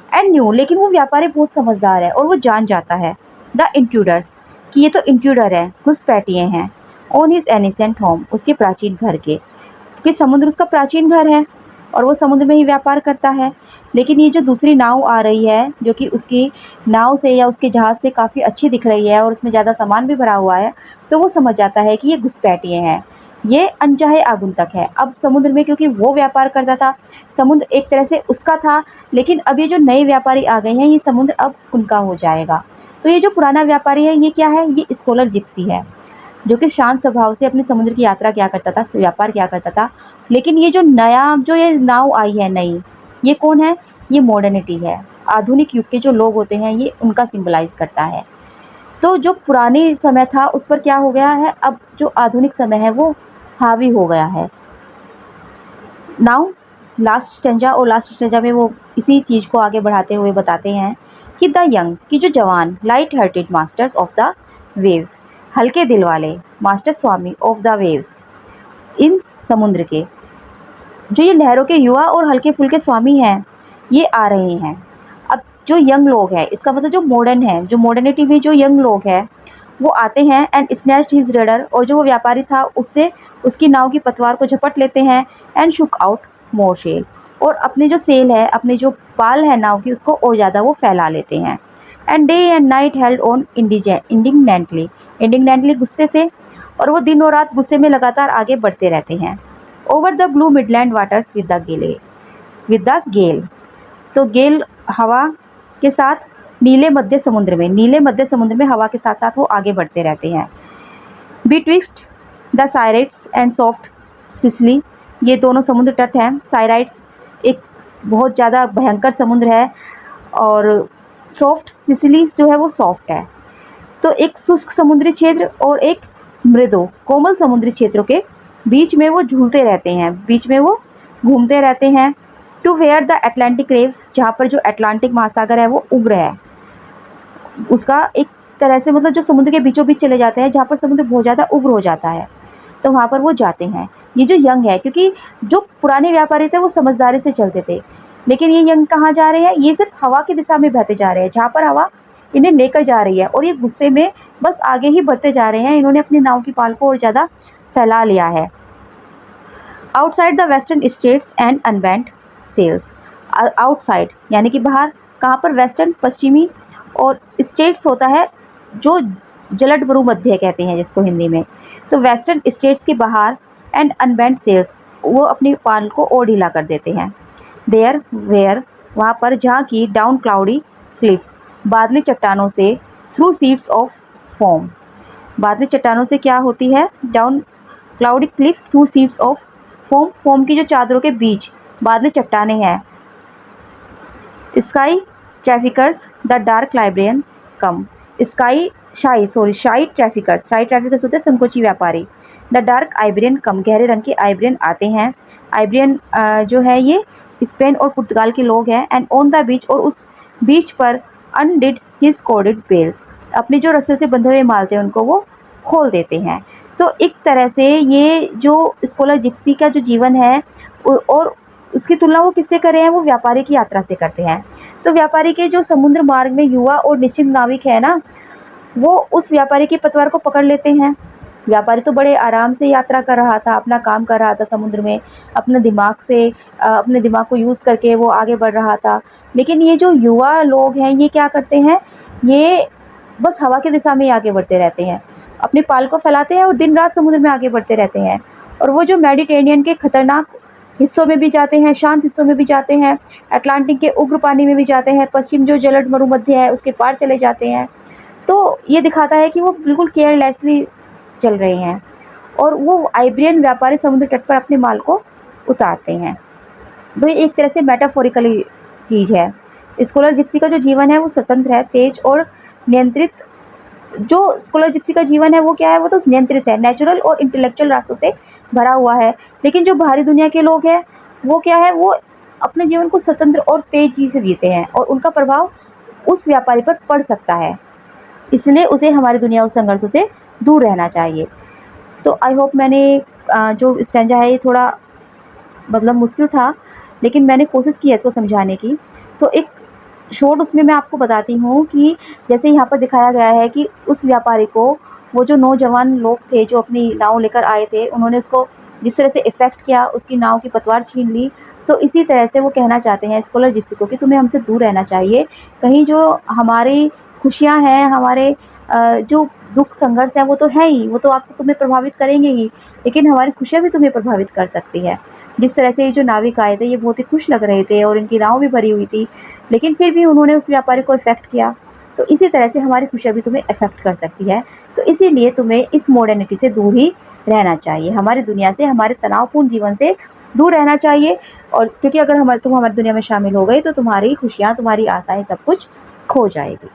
एंड न्यू, लेकिन वो व्यापारी बहुत समझदार है और वो जान जाता है द इंट्रूडर्स, कि ये तो इंट्रूडर है, घुसपैठिए हैं, ऑन हिज एनिसेंट होम, उसके प्राचीन घर के, क्योंकि समुद्र उसका प्राचीन घर है। और वो समुद्र में ही व्यापार करता है। लेकिन ये जो दूसरी नाव आ रही है, जो कि उसकी नाव से या उसके जहाज़ से काफ़ी अच्छी दिख रही है और उसमें ज़्यादा सामान भी भरा हुआ है, तो वो समझ जाता है कि ये घुसपैठिए हैं, ये अनचाहे आगंतुक है। अब समुद्र में क्योंकि वो व्यापार करता था, समुद्र एक तरह से उसका था, लेकिन अब ये जो नए व्यापारी आ गए हैं, ये समुद्र अब उनका हो जाएगा। तो ये जो पुराना व्यापारी है, ये क्या है? ये स्कॉलर जिप्सी है, जो कि शांत स्वभाव से अपनी समुद्र की यात्रा किया करता था, व्यापार किया करता था। लेकिन ये जो नया जो ये नाव आई है नई, ये कौन है? ये मॉडर्निटी है। आधुनिक युग के जो लोग होते हैं, ये उनका सिंबलाइज़ करता है। तो जो पुराने समय था उस पर क्या हो गया है, अब जो आधुनिक समय है वो हावी हो गया है। नाउ लास्ट स्टेंजा और लास्ट स्टेंजा में वो इसी चीज़ को आगे बढ़ाते हुए बताते हैं कि द यंग, कि जो जवान, light hearted masters of the waves, हल्के दिल वाले मास्टर स्वामी ऑफ द वेव्स, इन समुद्र के जो ये लहरों के युवा और हल्के फुल्के स्वामी हैं, ये आ रहे हैं। अब जो यंग लोग हैं, इसका मतलब जो मॉडर्न है, जो मॉडर्निटी में जो यंग लोग हैं, वो आते हैं एंड स्नैच्ड हिज रडर, और जो वो व्यापारी था उससे उसकी नाव की पतवार को झपट लेते हैं and shook out more sail, और अपने जो सेल है, अपने जो पाल है नाव की, उसको और ज़्यादा वो फैला लेते हैं। And day and night held on indignantly गुस्से से, और वो दिन और रात गुस्से में लगातार आगे बढ़ते रहते हैं। Over the blue midland waters with the gale, तो गेल हवा के साथ नीले मध्य समुद्र में हवा के साथ साथ वो आगे बढ़ते रहते हैं। बिटविक्स्ट द साइराइट्स एंड सॉफ्ट सिसिली, ये दोनों समुद्र तट हैं। साइराइट्स एक बहुत ज़्यादा भयंकर समुद्र है, और सॉफ्ट सिसिली जो है वो सॉफ्ट है। तो एक शुष्क समुद्री क्षेत्र और एक मृदु कोमल समुद्री क्षेत्रों के बीच में वो झूलते रहते हैं, बीच में वो घूमते रहते हैं। To where the Atlantic waves, जहाँ पर जो अटलांटिक महासागर है वो उग्र है, उसका एक तरह से मतलब जो समुद्र के बीचों बीच चले जाते हैं, जहाँ पर समुद्र बहुत ज़्यादा उग्र हो जाता है, तो वहाँ पर वो जाते हैं। ये जो यंग है, क्योंकि जो पुराने व्यापारी थे वो समझदारी से चलते थे, लेकिन ये यंग कहाँ जा रहे हैं? ये सिर्फ हवा की दिशा में बहते जा रहे हैं, जहाँ पर हवा इन्हें लेकर जा रही है, और ये गुस्से में बस आगे ही बढ़ते जा रहे हैं। इन्होंने अपनी नाव की पाल को और ज़्यादा फैला लिया है। Outside the western straits and unbent sails, outside यानी कि बाहर, कहाँ पर? वेस्टर्न पश्चिमी, और स्टेट्स होता है जो जलद भूमध्य कहते हैं जिसको हिंदी में, तो वेस्टर्न स्टेट्स के बाहर, एंड अनबैंड सेल्स, वो अपनी पाल को और ढीला कर देते हैं। देयर वेयर, वहाँ पर, जहाँ की डाउन क्लाउडी क्लिफ्स, बादली चट्टानों से, थ्रू सीट्स ऑफ फोम, बादली चट्टानों से क्या होती है? Down cloudy cliffs through sheets of foam, foam की जो चादरों के बीच बादली चट्टाने हैं। Shy traffickers the dark librarian come, shy traffickers होते हैं संकोची व्यापारी। द डार्क आइब्रियन कम, गहरे रंग के आइब्रियन आते हैं। आइब्रियन जो है ये स्पेन और पुर्तगाल के लोग हैं। एंड ऑन द बीच, और उस बीच पर, अनडिड हिज कॉर्डेड बेल्स, अपनी जो रस्सियों से बंधे हुए माल थे उनको वो खोल देते हैं। तो एक तरह से ये जो स्कॉलर जिप्सी का जो जीवन है, और उसकी तुलना वो किससे कर रहे हैं? वो व्यापारी की यात्रा से करते हैं। तो व्यापारी के जो समुद्र मार्ग में युवा और निश्चिंत नाविक है ना, वो उस व्यापारी की पतवार को पकड़ लेते हैं। व्यापारी तो बड़े आराम से यात्रा कर रहा था, अपना काम कर रहा था समुद्र में, अपने दिमाग को यूज़ करके वो आगे बढ़ रहा था। लेकिन ये जो युवा लोग हैं, ये क्या करते हैं? ये बस हवा की दिशा में ही आगे बढ़ते रहते हैं, अपनी पाल को फैलाते हैं और दिन रात समुद्र में आगे बढ़ते रहते हैं। और वो जो मेडिटेरेनियन के खतरनाक हिस्सों में भी जाते हैं, शांत हिस्सों में भी जाते हैं, अटलांटिक के उग्र पानी में भी जाते हैं, पश्चिम जो जलद मरुमध्य है उसके पार चले जाते हैं। तो ये दिखाता है कि वो बिल्कुल केयरलेसली चल रहे हैं, और वो आइब्रियन व्यापारी समुद्र तट पर अपने माल को उतारते हैं। तो ये एक तरह से मेटाफोरिकली चीज़ है। स्कॉलर जिप्सी का जो जीवन है वो स्वतंत्र है, तेज और नियंत्रित। जो स्कॉलर जिप्सी का जीवन है वो क्या है? वो तो नियंत्रित है, नेचुरल और इंटेलेक्चुअल रास्तों से भरा हुआ है। लेकिन जो बाहरी दुनिया के लोग हैं वो क्या है? वो अपने जीवन को स्वतंत्र और तेजी से जीते हैं, और उनका प्रभाव उस व्यापारी पर पड़ सकता है, इसलिए उसे हमारी दुनिया और संघर्षों से दूर रहना चाहिए। तो आई होप मैंने जो स्टैंजा है ये थोड़ा मतलब मुश्किल था, लेकिन मैंने कोशिश की है इसको समझाने की। तो एक शॉर्ट उसमें मैं आपको बताती हूँ कि जैसे यहाँ पर दिखाया गया है कि उस व्यापारी को वो जो नौजवान लोग थे जो अपनी नाव लेकर आए थे, उन्होंने उसको जिस तरह से इफ़ेक्ट किया, उसकी नाव की पतवार छीन ली, तो इसी तरह से वो कहना चाहते हैं स्कॉलर जिप्सी को कि तुम्हें हमसे दूर रहना चाहिए। कहीं जो हमारी खुशियाँ हैं, हमारे जो दुःख संघर्ष है वो तो है ही, वो तो आपको तुम्हें प्रभावित करेंगे ही, लेकिन हमारी खुशियाँ भी तुम्हें प्रभावित कर सकती है। जिस तरह से ये जो नाविक आए थे, ये बहुत ही खुश लग रहे थे और इनकी नाव भी भरी हुई थी, लेकिन फिर भी उन्होंने उस व्यापारी को इफ़ेक्ट किया। तो इसी तरह से हमारी खुशियाँ भी तुम्हें इफ़ेक्ट कर सकती है। तो इसीलिए तुम्हें इस मॉडर्निटी से दूर ही रहना चाहिए, हमारी दुनिया से, हमारे तनावपूर्ण जीवन से दूर रहना चाहिए। और क्योंकि अगर तुम हमारी दुनिया में शामिल हो गए तो तुम्हारी खुशियाँ, तुम्हारी आशाएँ सब कुछ खो जाएगी।